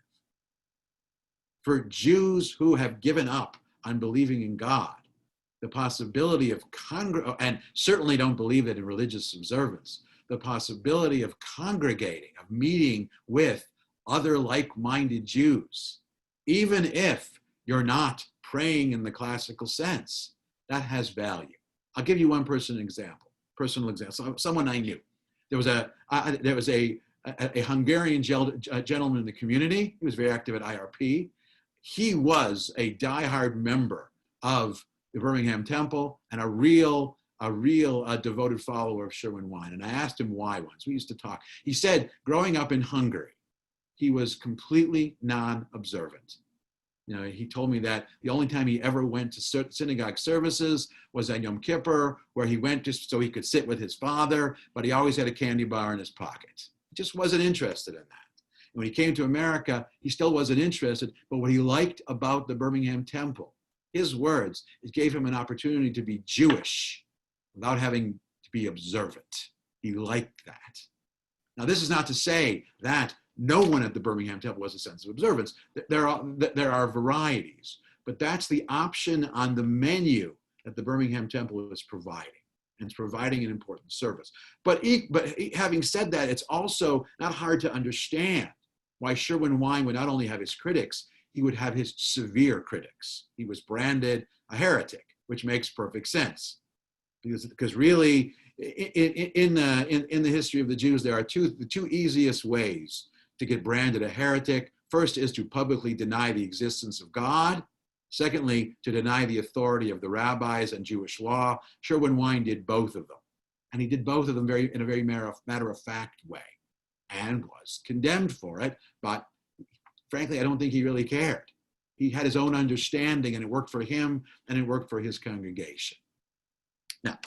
For Jews who have given up on believing in God, the possibility of and certainly don't believe it in religious observance, the possibility of congregating, of meeting with other like-minded Jews, even if you're not praying in the classical sense, that has value. I'll give you one personal example. Someone I knew. There was a Hungarian gentleman in the community. He was very active at IRP. He was a diehard member of the Birmingham Temple and a real devoted follower of Sherwin Wine. And I asked him why once. We used to talk. He said, growing up in Hungary, he was completely non-observant. He told me that the only time he ever went to synagogue services was on Yom Kippur, where he went just so he could sit with his father, but he always had a candy bar in his pocket. He just wasn't interested in that. And when he came to America, he still wasn't interested, but what he liked about the Birmingham Temple, his words, it gave him an opportunity to be Jewish without having to be observant. He liked that. Now, this is not to say that no one at the Birmingham Temple was a sense of observance. There are varieties, but that's the option on the menu that the Birmingham Temple is providing, and it's providing an important service. But having said that, it's also not hard to understand why Sherwin Wine would not only have his critics, he would have his severe critics. He was branded a heretic, which makes perfect sense, because really, in the history of the Jews, there are the two easiest ways to get branded a heretic. First is to publicly deny the existence of God. Secondly, to deny the authority of the rabbis and Jewish law. Sherwin Wine did both of them. And he did both of them in a very matter-of-fact way, and was condemned for it. But frankly, I don't think he really cared. He had his own understanding, and it worked for him, and it worked for his congregation. Now,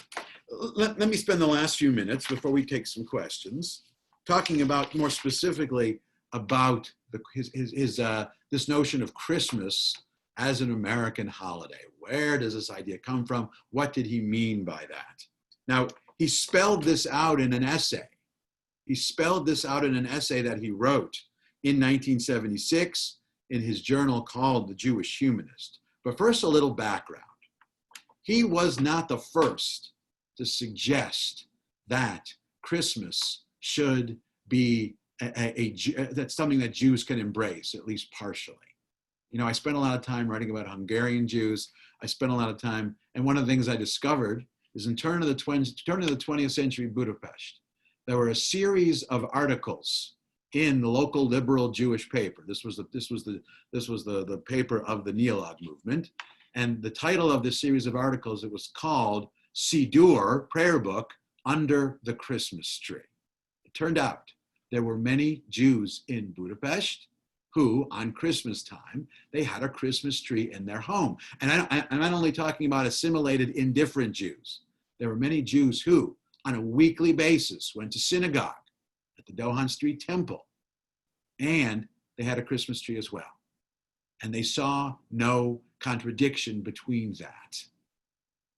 let me spend the last few minutes before we take some questions talking about more specifically about this notion of Christmas as an American holiday. Where does this idea come from? What did he mean by that? Now, he spelled this out in an essay. He spelled this out in an essay that he wrote in 1976 in his journal called The Jewish Humanist. But first, a little background. He was not the first to suggest that Christmas should be that's something that Jews can embrace, at least partially. I spent a lot of time writing about Hungarian Jews. I spent a lot of time, and one of the things I discovered is in turn of the 20th century Budapest, there were a series of articles in the local liberal Jewish paper. This was the paper of the Neolog movement, and the title of this series of articles, it was called Sidur, prayer book, under the Christmas tree. It turned out there were many Jews in Budapest who, on Christmas time, they had a Christmas tree in their home. And I'm not only talking about assimilated, indifferent Jews. There were many Jews who, on a weekly basis, went to synagogue at the Dohan Street Temple, and they had a Christmas tree as well. And they saw no contradiction between that.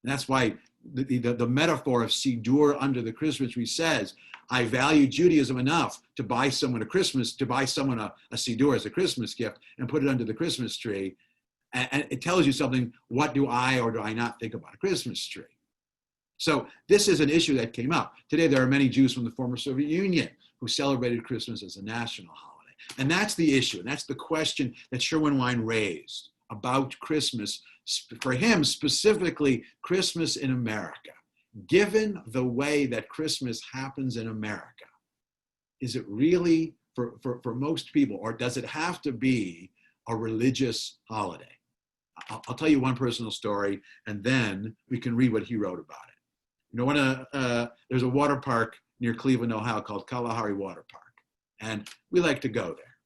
And that's why the metaphor of Siddur under the Christmas tree says, I value Judaism enough to buy someone a Siddur as a Christmas gift and put it under the Christmas tree. And it tells you something, what do I or do I not think about a Christmas tree? So this is an issue that came up. Today, there are many Jews from the former Soviet Union who celebrated Christmas as a national holiday. And that's the issue, and that's the question that Sherwin raised about Christmas, for him specifically, Christmas in America. Given the way that Christmas happens in America, is it really, for most people, or does it have to be a religious holiday? I'll tell you one personal story, and then we can read what he wrote about it. You know, there's a water park near Cleveland, Ohio called Kalahari Water Park, and we like to go there.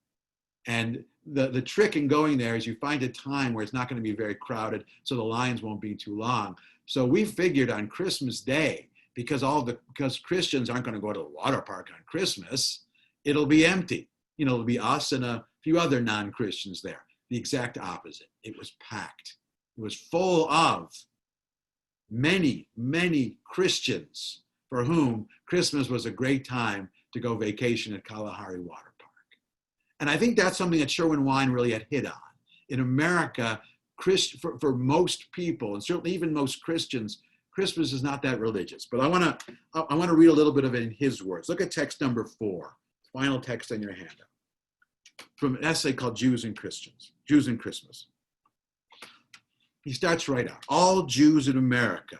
And the trick in going there is you find a time where it's not going to be very crowded, so the lines won't be too long. So we figured on Christmas Day, because Christians aren't going to go to the water park on Christmas, it'll be empty. You know, it'll be us and a few other non-Christians there. The exact opposite. It was packed. It was full of many, many Christians for whom Christmas was a great time to go vacation at Kalahari Water Park. And I think that's something that Sherwin really had hit on. In America, for most people, and certainly even most Christians, Christmas is not that religious. But I want to read a little bit of it in his words. Look at text number 4, final text on your handout, from an essay called Jews and Christmas. He starts right out. All Jews in America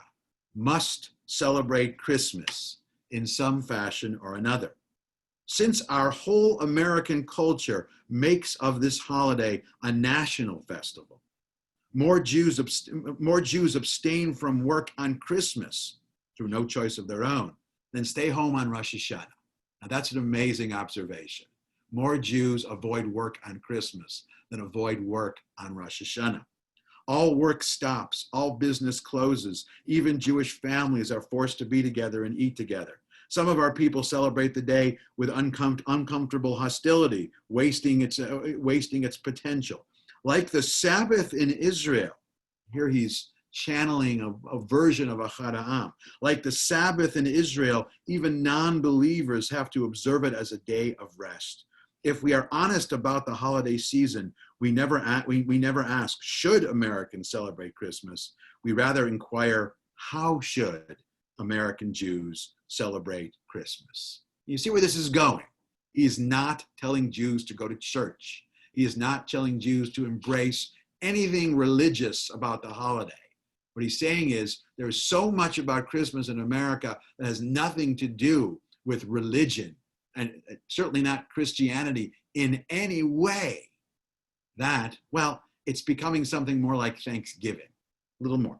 must celebrate Christmas in some fashion or another. Since our whole American culture makes of this holiday a national festival, more Jews abstain from work on Christmas through no choice of their own than stay home on Rosh Hashanah. Now that's an amazing observation. More Jews avoid work on Christmas than avoid work on Rosh Hashanah. All work stops, all business closes. Even Jewish families are forced to be together and eat together. Some of our people celebrate the day with uncomfortable hostility, wasting its potential. Like the Sabbath in Israel, here he's channeling a version of Beth Ahm. Like the Sabbath in Israel, even non-believers have to observe it as a day of rest. If we are honest about the holiday season, we never ask, should Americans celebrate Christmas? We rather inquire, how should American Jews celebrate Christmas? You see where this is going. He is not telling Jews to go to church. He is not telling Jews to embrace anything religious about the holiday. What he's saying is there's so much about Christmas in America that has nothing to do with religion, and certainly not Christianity in any way, that, well, it's becoming something more like Thanksgiving, a little more.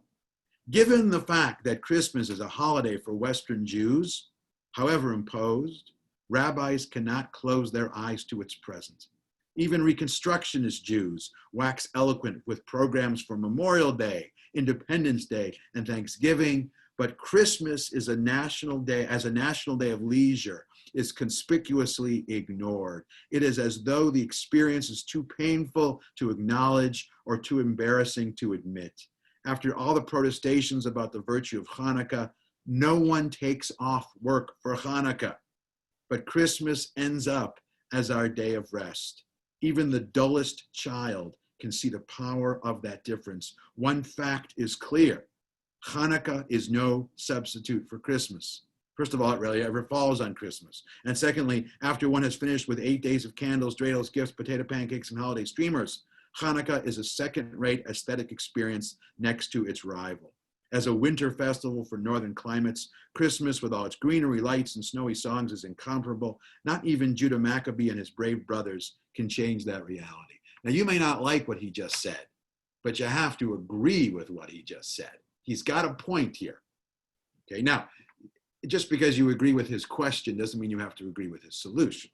Given the fact that Christmas is a holiday for Western Jews, however imposed, rabbis cannot close their eyes to its presence. Even Reconstructionist Jews wax eloquent with programs for Memorial Day, Independence Day, and Thanksgiving, but Christmas is a national day of leisure is conspicuously ignored. It is as though the experience is too painful to acknowledge or too embarrassing to admit. After all the protestations about the virtue of Hanukkah, no one takes off work for Hanukkah, but Christmas ends up as our day of rest. Even the dullest child can see the power of that difference. One fact is clear. Hanukkah is no substitute for Christmas. First of all, it rarely ever falls on Christmas. And secondly, after one has finished with 8 days of candles, dreidels, gifts, potato pancakes, and holiday streamers, Hanukkah is a second-rate aesthetic experience next to its rival. As a winter festival for northern climates, Christmas with all its greenery, lights, and snowy songs is incomparable. Not even Judah Maccabee and his brave brothers can change that reality. Now, you may not like what he just said, but you have to agree with what he just said. He's got a point here. Okay, now, just because you agree with his question doesn't mean you have to agree with his solution.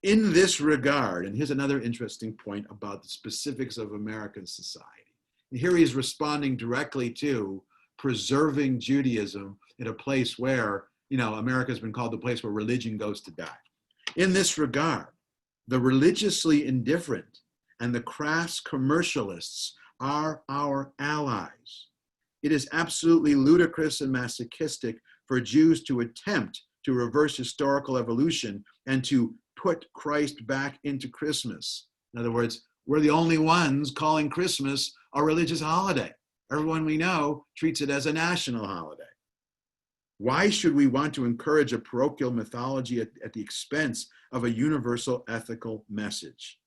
In this regard, and here's another interesting point about the specifics of American society. And here he's responding directly to preserving Judaism in a place where, America has been called the place where religion goes to die. In this regard, the religiously indifferent and the crass commercialists are our allies. It is absolutely ludicrous and masochistic for Jews to attempt to reverse historical evolution and to put Christ back into Christmas. In other words, we're the only ones calling Christmas a religious holiday. Everyone we know treats it as a national holiday. Why should we want to encourage a parochial mythology at the expense of a universal ethical message?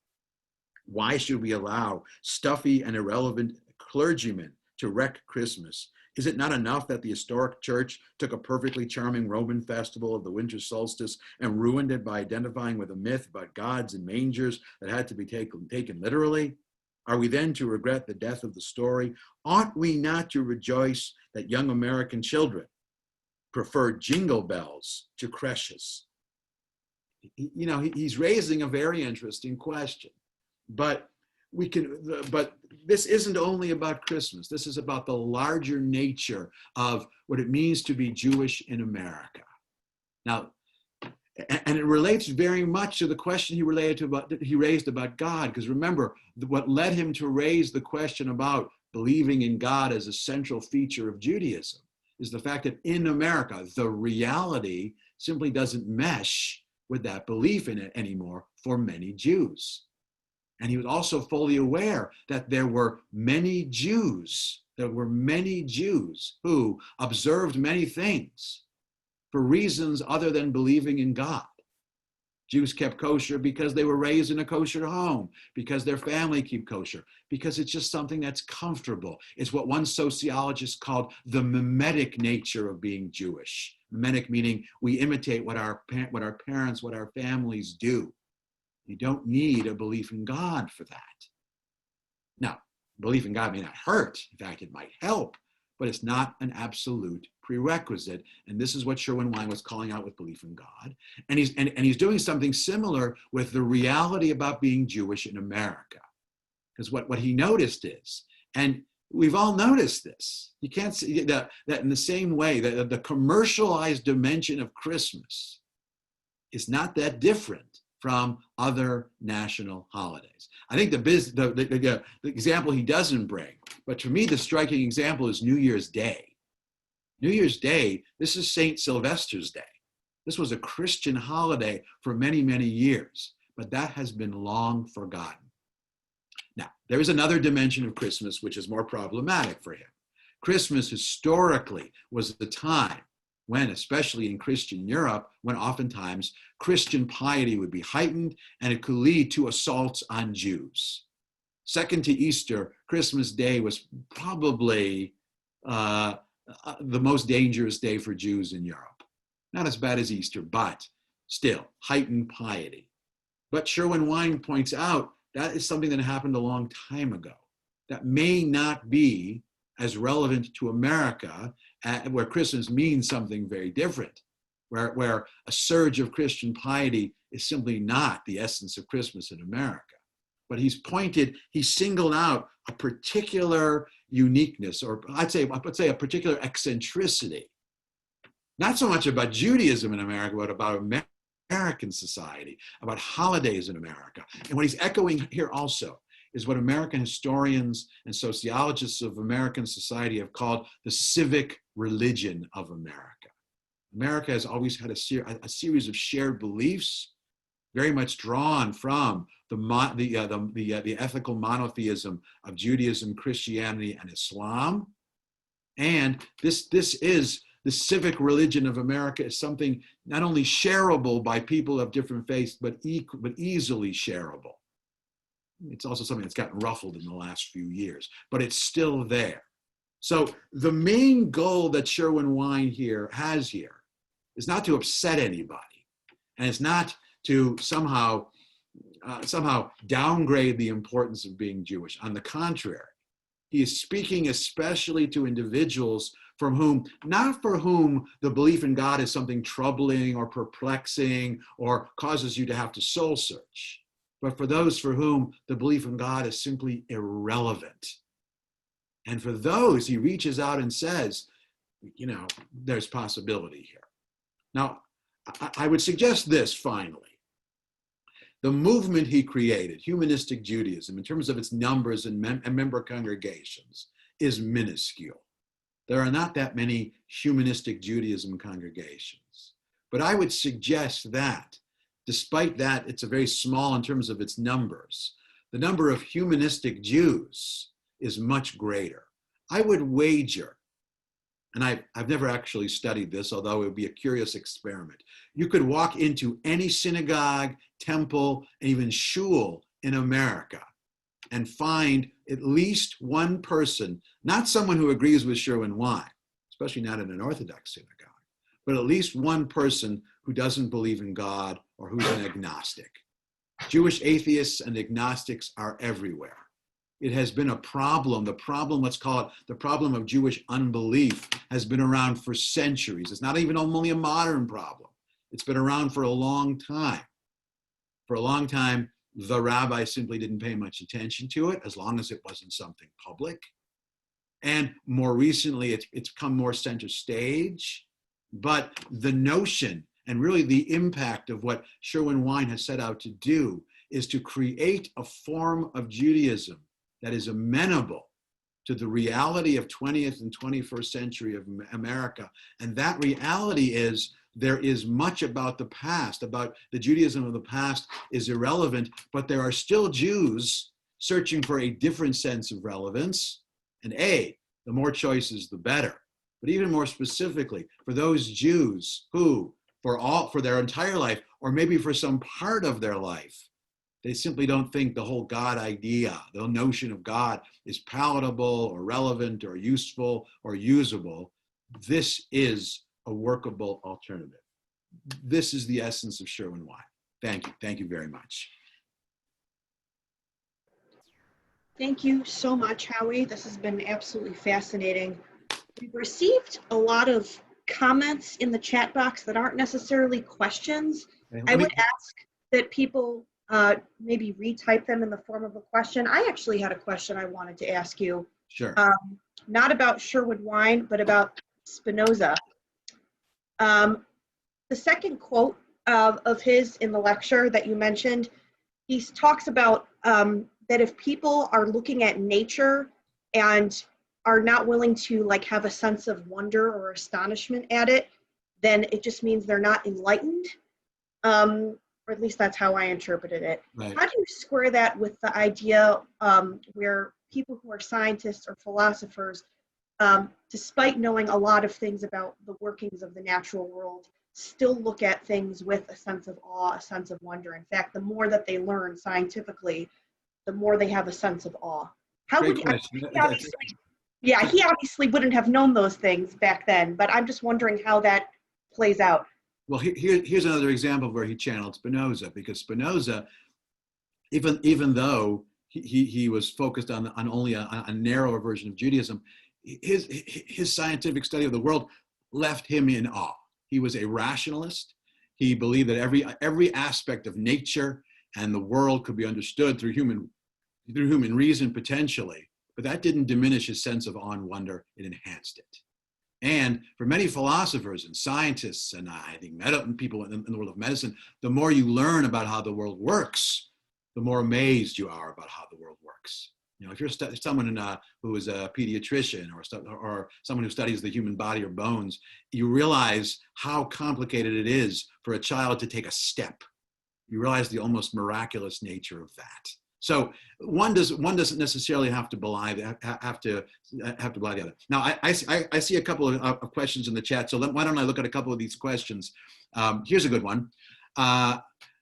Why should we allow stuffy and irrelevant clergymen to wreck Christmas? Is it not enough that the historic church took a perfectly charming Roman festival of the winter solstice and ruined it by identifying with a myth about gods and mangers that had to be taken literally? Are we then to regret the death of the story? Ought we not to rejoice that young American children prefer jingle bells to creches? You know, he's raising a very interesting question, but this isn't only about Christmas. This is about the larger nature of what it means to be Jewish in America. Now, and it relates very much to the question he raised about God, because remember, what led him to raise the question about believing in God as a central feature of Judaism is the fact that in America, the reality simply doesn't mesh with that belief in it anymore for many Jews. And he was also fully aware that there were many Jews who observed many things for reasons other than believing in God. Jews kept kosher because they were raised in a kosher home, because their family kept kosher, because it's just something that's comfortable. It's what one sociologist called the mimetic nature of being Jewish. Mimetic meaning we imitate what our parents, what our families do. You don't need a belief in God for that. Now, belief in God may not hurt. In fact, it might help, but it's not an absolute prerequisite. And this is what Sherwin was calling out with belief in God. And he's doing something similar with the reality about being Jewish in America. Because what he noticed is, and we've all noticed this, you can't see that in the same way that the commercialized dimension of Christmas is not that different from other national holidays. I think the example he doesn't bring, but for me, the striking example is New Year's Day. New Year's Day, this is St. Sylvester's Day. This was a Christian holiday for many, many years, but that has been long forgotten. Now, there is another dimension of Christmas which is more problematic for him. Christmas historically was the time when, especially in Christian Europe, when oftentimes Christian piety would be heightened and it could lead to assaults on Jews. Second to Easter, Christmas Day was probably the most dangerous day for Jews in Europe. Not as bad as Easter, but still heightened piety. But Sherwin points out that is something that happened a long time ago. That may not be as relevant to America, where Christmas means something very different, where a surge of Christian piety is simply not the essence of Christmas in America. But he singled out a particular uniqueness, or I'd say a particular eccentricity, not so much about Judaism in America, but about American society, about holidays in America. And what he's echoing here also is what American historians and sociologists of American society have called the civic religion of America. America has always had a series of shared beliefs, very much drawn from the ethical monotheism of Judaism, Christianity, and Islam. And this is the civic religion of America is something not only shareable by people of different faiths, but easily shareable. It's also something that's gotten ruffled in the last few years, but it's still there. So the main goal that Sherwin has here is not to upset anybody, and it's not to somehow downgrade the importance of being Jewish. On the contrary, he is speaking especially to individuals for whom the belief in God is something troubling or perplexing or causes you to have to soul search, but for those for whom the belief in God is simply irrelevant. And for those, he reaches out and says, there's possibility here. Now, I would suggest this finally. The movement he created, Humanistic Judaism, in terms of its numbers and member congregations, is minuscule. there are not that many humanistic Judaism congregations. But I would suggest that, despite that, it's a very small in terms of its numbers. The number of humanistic Jews is much greater. I would wager, and I've never actually studied this, although it would be a curious experiment. You could walk into any synagogue, temple, and even shul in America and find at least one person, not someone who agrees with Sherwin Wine, especially not in an Orthodox synagogue, but at least one person who doesn't believe in God or who's an agnostic. Jewish atheists and agnostics are everywhere. It has been a problem. The problem, let's call it the problem of Jewish unbelief, has been around for centuries. It's not even only a modern problem. It's been around for a long time. For a long time, the rabbi simply didn't pay much attention to it, as long as it wasn't something public. And more recently, it's come more center stage. But the notion and really the impact of what Sherwin Wine has set out to do is to create a form of Judaism that is amenable to the reality of 20th and 21st century of America. And that reality is there is much about the past, about the Judaism of the past is irrelevant, but there are still Jews searching for a different sense of relevance. And the more choices, the better. But even more specifically, for those Jews who, for their entire life, or maybe for some part of their life, they simply don't think the whole God idea, the notion of God, is palatable or relevant or useful or usable. This is a workable alternative. This is the essence of Sherwin Wine. Thank you. Thank you very much. Thank you so much, Howie. This has been absolutely fascinating. We've received a lot of comments in the chat box that aren't necessarily questions. I would ask that people maybe retype them in the form of a question. I actually had a question I wanted to ask you. Sure. Not about Sherwood Wine, but about Spinoza. The second quote of his in the lecture that you mentioned, he talks about that if people are looking at nature and are not willing to like have a sense of wonder or astonishment at it, then it just means they're not enlightened. Or at least that's how I interpreted it. Right. How do you square that with the idea where people who are scientists or philosophers, despite knowing a lot of things about the workings of the natural world, still look at things with a sense of awe, a sense of wonder? In fact, the more that they learn scientifically, the more they have a sense of awe. How would he obviously wouldn't have known those things back then, but I'm just wondering how that plays out. Well, here's another example of where he channeled Spinoza, because Spinoza, even though he was focused on only a narrower version of Judaism, his scientific study of the world left him in awe. He was a rationalist. He believed that every aspect of nature and the world could be understood through human reason potentially, but that didn't diminish his sense of awe and wonder. It enhanced it. And for many philosophers and scientists, and I think people in the world of medicine, the more you learn about how the world works, the more amazed you are about how the world works. You know, if you're someone who is a pediatrician or someone who studies the human body or bones, you realize how complicated it is for a child to take a step. You realize the almost miraculous nature of that. So one doesn't necessarily have to belie the other. Now I see a couple of questions in the chat. So why don't I look at a couple of these questions? Here's a good one.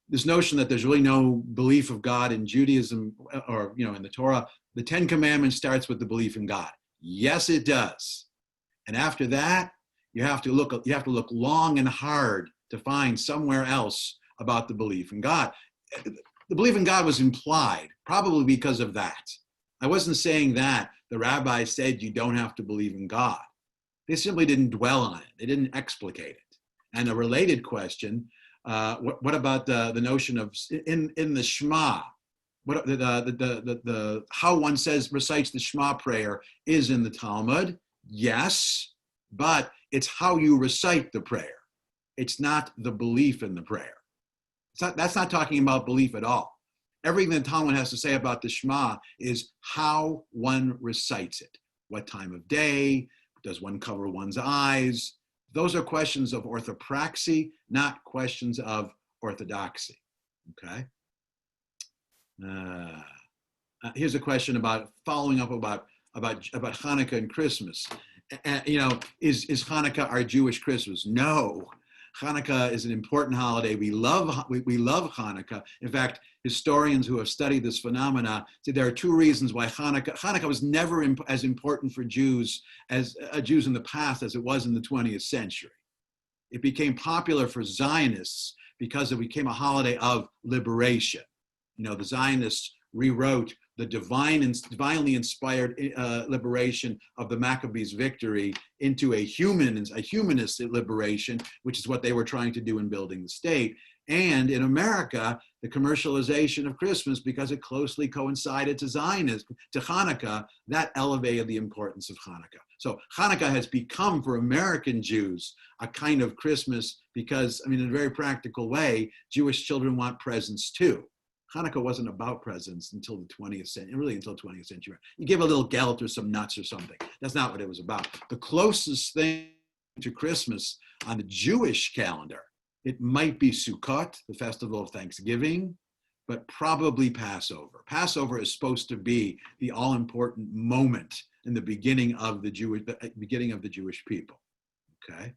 This notion that there's really no belief of God in Judaism or in the Torah. The Ten Commandments starts with the belief in God. Yes, it does. And after that, you have to look long and hard to find somewhere else about the belief in God. The belief in God was implied, probably because of that. I wasn't saying that the rabbis said you don't have to believe in God. They simply didn't dwell on it. They didn't explicate it. And a related question, what about the notion of in the Shema? What the how one recites the Shema prayer is in the Talmud, yes, but it's how you recite the prayer. It's not the belief in the prayer. That's not talking about belief at all. Everything the Talmud has to say about the Shema is how one recites it. What time of day, Does one cover one's eyes? Those are questions of orthopraxy, not questions of orthodoxy. Okay. Here's a question about following up about Hanukkah and Christmas. Is Hanukkah our Jewish Christmas? No. Hanukkah is an important holiday. We love Hanukkah. In fact, historians who have studied this phenomena say there are two reasons why Hanukkah was never as important for Jews in the past as it was in the 20th century. It became popular for Zionists because it became a holiday of liberation. The Zionists rewrote the divinely inspired liberation of the Maccabees' victory into a humanist liberation, which is what they were trying to do in building the state. And in America, the commercialization of Christmas, because it closely coincided to Hanukkah, that elevated the importance of Hanukkah. So Hanukkah has become, for American Jews, a kind of Christmas because, in a very practical way, Jewish children want presents too. Hanukkah wasn't about presents until the 20th century, really until 20th century. You give a little gelt or some nuts or something. That's not what it was about. The closest thing to Christmas on the Jewish calendar, it might be Sukkot, the festival of Thanksgiving, but probably Passover. Passover is supposed to be the all-important moment in the beginning of the Jewish people. Okay.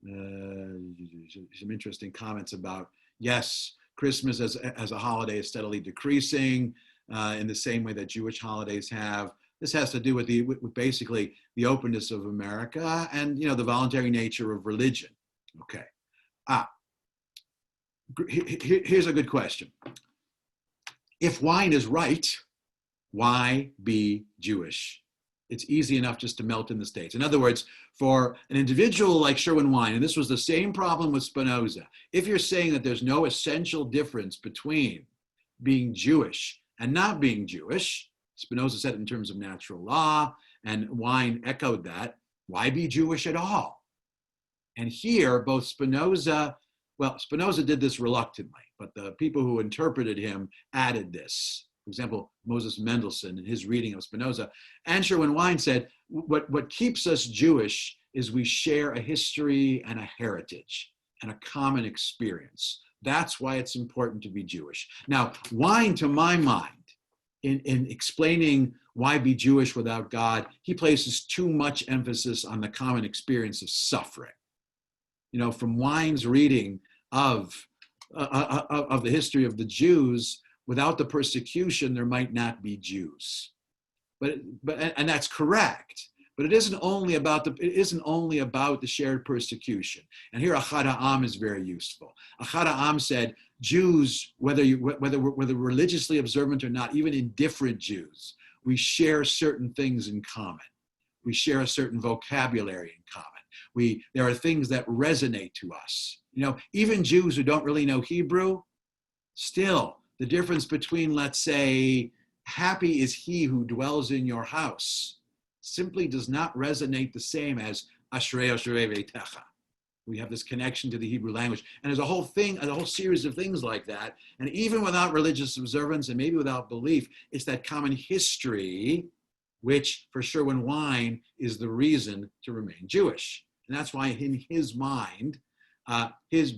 Some interesting comments about, yes, Christmas as a holiday is steadily decreasing in the same way that Jewish holidays have. This has to do with basically the openness of America and the voluntary nature of religion. Okay. Here's a good question. If wine is right, why be Jewish? It's easy enough just to melt in the States. In other words, for an individual like Sherwin Wine, and this was the same problem with Spinoza, if you're saying that there's no essential difference between being Jewish and not being Jewish, Spinoza said it in terms of natural law, and Wine echoed that, why be Jewish at all? And here, both Spinoza did this reluctantly, but the people who interpreted him added this. For example, Moses Mendelssohn, in his reading of Spinoza, and Sherwin Wine said, what keeps us Jewish is we share a history and a heritage and a common experience. That's why it's important to be Jewish. Now, Wine, to my mind, in explaining why be Jewish without God, he places too much emphasis on the common experience of suffering. From Wine's reading of the history of the Jews, without the persecution, there might not be Jews. And that's correct. But it isn't only about the shared persecution. And here Achad Ha'am is very useful. Achad Ha'am said, Jews, whether religiously observant or not, even indifferent Jews, we share certain things in common. We share a certain vocabulary in common. There are things that resonate to us. Even Jews who don't really know Hebrew, still, the difference between, let's say, happy is he who dwells in your house, simply does not resonate the same as Ashrei Ashrei Veitecha. We have this connection to the Hebrew language. And there's a whole series of things like that. And even without religious observance and maybe without belief, it's that common history, which for Sherwin Wine is the reason to remain Jewish. And that's why in his mind, his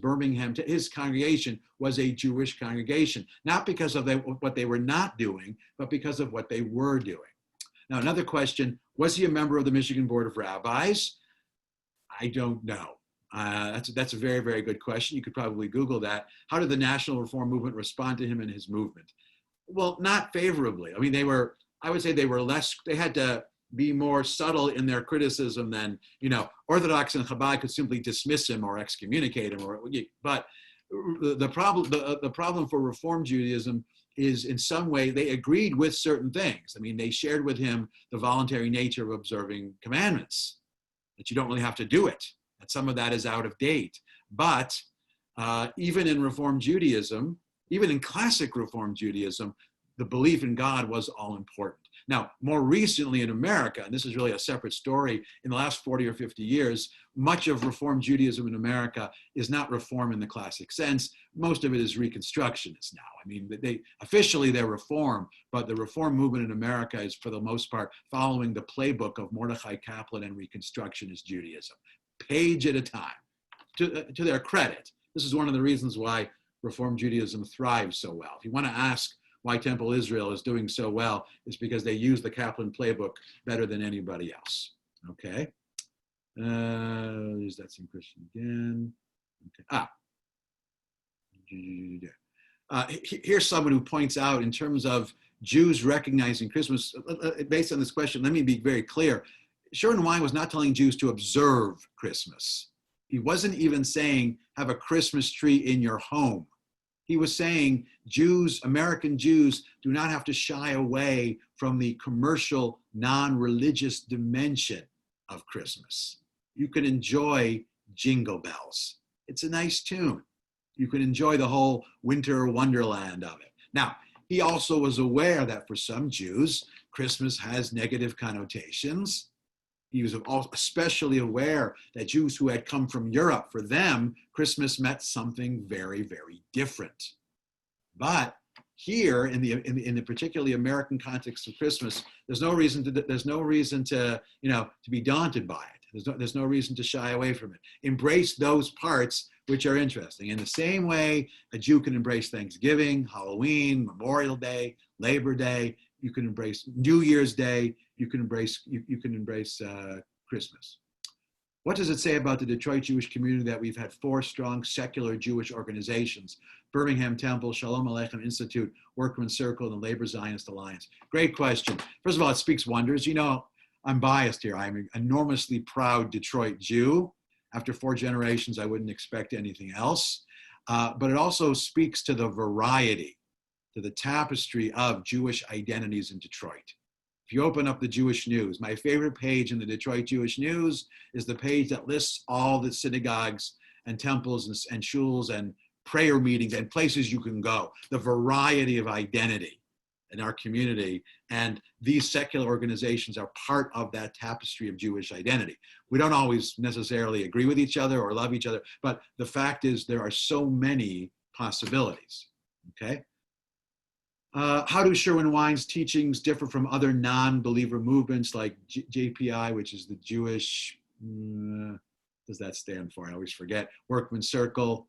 congregation was a Jewish congregation, not because of what they were not doing, but because of what they were doing. Now, another question, was he a member of the Michigan Board of Rabbis? I don't know. That's a very, very good question. You could probably Google that. How did the National Reform Movement respond to him and his movement? Well, not favorably. I would say they had to be more subtle in their criticism than, Orthodox and Chabad could simply dismiss him or excommunicate him. But the problem for Reform Judaism is, in some way, they agreed with certain things. They shared with him the voluntary nature of observing commandments, that you don't really have to do it, that some of that is out of date. But even in Reform Judaism, even in classic Reform Judaism, the belief in God was all important. Now, more recently in America, and this is really a separate story, in the last 40 or 50 years, much of Reform Judaism in America is not Reform in the classic sense. Most of it is Reconstructionist now. I mean, officially they're Reform, but the Reform movement in America is, for the most part, following the playbook of Mordechai Kaplan and Reconstructionist Judaism, page at a time. To their credit, this is one of the reasons why Reform Judaism thrives so well. If you want to ask why Temple Israel is doing so well, it's because they use the Kaplan playbook better than anybody else. Okay. Is that some Christian again? Okay. Here's someone who points out, in terms of Jews recognizing Christmas, based on this question, let me be very clear. Sherwin Wine was not telling Jews to observe Christmas. He wasn't even saying have a Christmas tree in your home. He was saying Jews, American Jews, do not have to shy away from the commercial, non-religious dimension of Christmas. You can enjoy Jingle Bells. It's a nice tune. You can enjoy the whole winter wonderland of it. Now, he also was aware that for some Jews, Christmas has negative connotations. He was especially aware that Jews who had come from Europe, for them, Christmas meant something very, very different. But here, in the particularly American context of Christmas, there's no reason to be daunted by it. There's no reason to shy away from it. Embrace those parts which are interesting. In the same way, a Jew can embrace Thanksgiving, Halloween, Memorial Day, Labor Day. You can embrace New Year's Day. You can embrace Christmas. What does it say about the Detroit Jewish community that we've had 4 strong secular Jewish organizations: Birmingham Temple, Shalom Aleichem Institute, Workman's Circle, and the Labor Zionist Alliance? Great question. First of all, it speaks wonders. You know, I'm biased here. I'm an enormously proud Detroit Jew. After 4 generations, I wouldn't expect anything else. But it also speaks to the variety, to the tapestry of Jewish identities in Detroit. If you open up the Jewish News, my favorite page in the Detroit Jewish News is the page that lists all the synagogues and temples and shuls and prayer meetings and places you can go, the variety of identity in our community. And these secular organizations are part of that tapestry of Jewish identity. We don't always necessarily agree with each other or love each other, but the fact is there are so many possibilities, okay? How do Sherwin-Wine's teachings differ from other non-believer movements like JPI, which is the Jewish, what does that stand for? I always forget. Workman's Circle.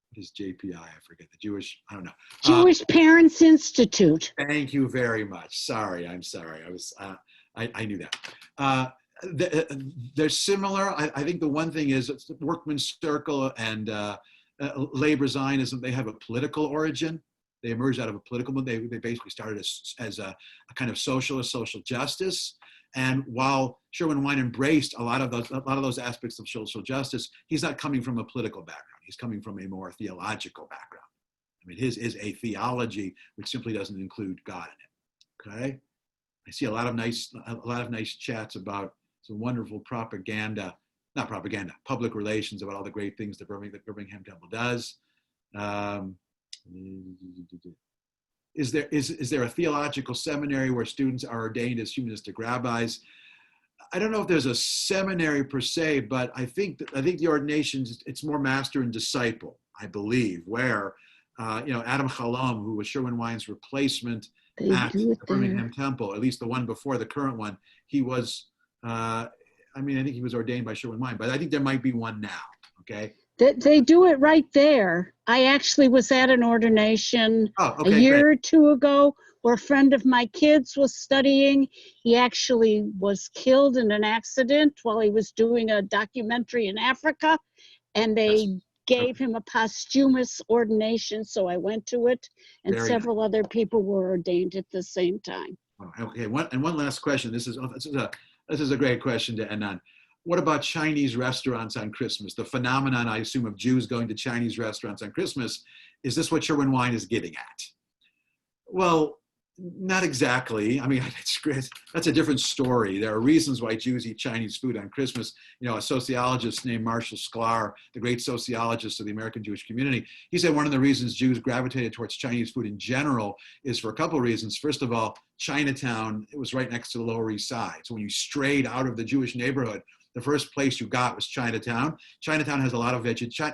What is JPI? I forget. The Jewish, I don't know. Jewish Parents Institute. Thank you very much. Sorry, I'm sorry. I knew that. They're similar. I think the one thing is Workman's Circle and Labor Zionism, they have a political origin. They emerged out of a political movement. They basically started as a kind of socialist, social justice. And while Sherwin-Wine embraced a lot of those aspects of social justice, he's not coming from a political background. He's coming from a more theological background. I mean, his is a theology which simply doesn't include God in it. Okay, I see a lot of nice chats about some wonderful propaganda, not propaganda, public relations about all the great things that Birmingham Temple does. Is there a theological seminary where students are ordained as humanistic rabbis? I don't know if there's a seminary per se, but I think the ordinations, it's more master and disciple, I believe, where Adam Chalom, who was Sherwin-Wine's replacement at the Birmingham Temple, at least the one before the current one, he was, I think he was ordained by Sherwin-Wine, but I think there might be one now, okay? They do it right there. I actually was at an ordination a year or 2 ago where a friend of my kids was studying. He actually was killed in an accident while he was doing a documentary in Africa, and they gave him a posthumous ordination, so I went to it, and several other people were ordained at the same time. Okay, one last question. This is a great question to end on. What about Chinese restaurants on Christmas? The phenomenon, I assume, of Jews going to Chinese restaurants on Christmas, is this what Sherwin-Wine is getting at? Well, Not exactly. I mean, that's a different story. There are reasons why Jews eat Chinese food on Christmas. You know, a sociologist named Marshall Sklar, the great sociologist of the American Jewish community, he said one of the reasons Jews gravitated towards Chinese food in general is for a couple of reasons. First of all, Chinatown, it was right next to the Lower East Side. So when you strayed out of the Jewish neighborhood, the first place you got was Chinatown. Chinatown has a lot of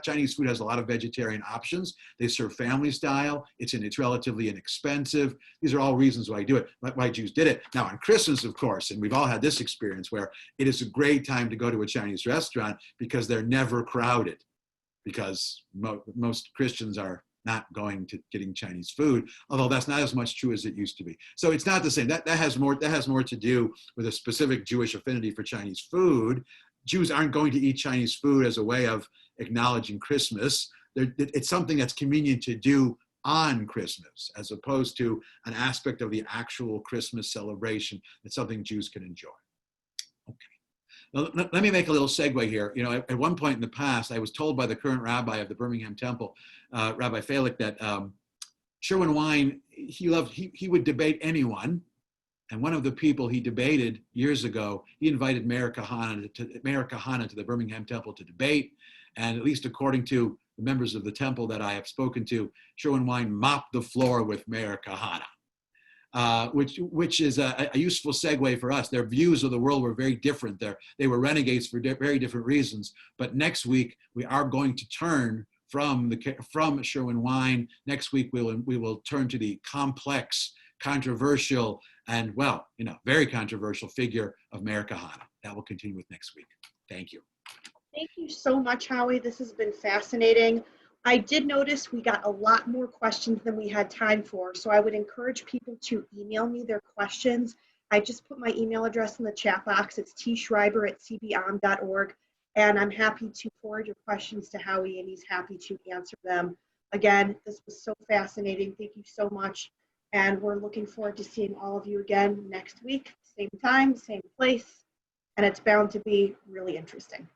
Chinese food has a lot of vegetarian options. They serve family style. It's relatively inexpensive. These are all reasons why why Jews did it. Now on Christmas, of course, and we've all had this experience where it is a great time to go to a Chinese restaurant because they're never crowded, because most Christians are not going to getting Chinese food, although that's not as much true as it used to be. So it's not the same. That has more to do with a specific Jewish affinity for Chinese food. Jews aren't going to eat Chinese food as a way of acknowledging Christmas. It's something that's convenient to do on Christmas, as opposed to an aspect of the actual Christmas celebration. It's something Jews can enjoy. Okay. Now, let me make a little segue here. You know, at one point in the past, I was told by the current rabbi of the Birmingham Temple, Rabbi Falik, that Sherwin Wine, he would debate anyone. And one of the people he debated years ago, he invited Mayor Kahana to the Birmingham Temple to debate. And at least according to the members of the temple that I have spoken to, Sherwin Wine mopped the floor with Mayor Kahana. Which is a useful segue for us. Their views of the world were very different. They were renegades for very different reasons. But next week we are going to turn from Sherwin Wine. Next week we will turn to the complex, controversial, and very controversial figure of Mayor Kahana. That will continue with next week. Thank you. Thank you so much, Howie. This has been fascinating. I did notice we got a lot more questions than we had time for, so I would encourage people to email me their questions. I just put my email address in the chat box. It's tschreiber@cbom.org, and I'm happy to forward your questions to Howie, and he's happy to answer them. Again, this was so fascinating. Thank you so much, and we're looking forward to seeing all of you again next week, same time, same place, and it's bound to be really interesting.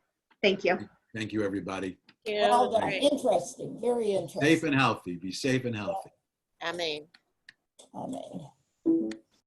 Thank you. Thank you, everybody. Well done. Interesting, very interesting. Safe and healthy. Be safe and healthy. Amen. Amen.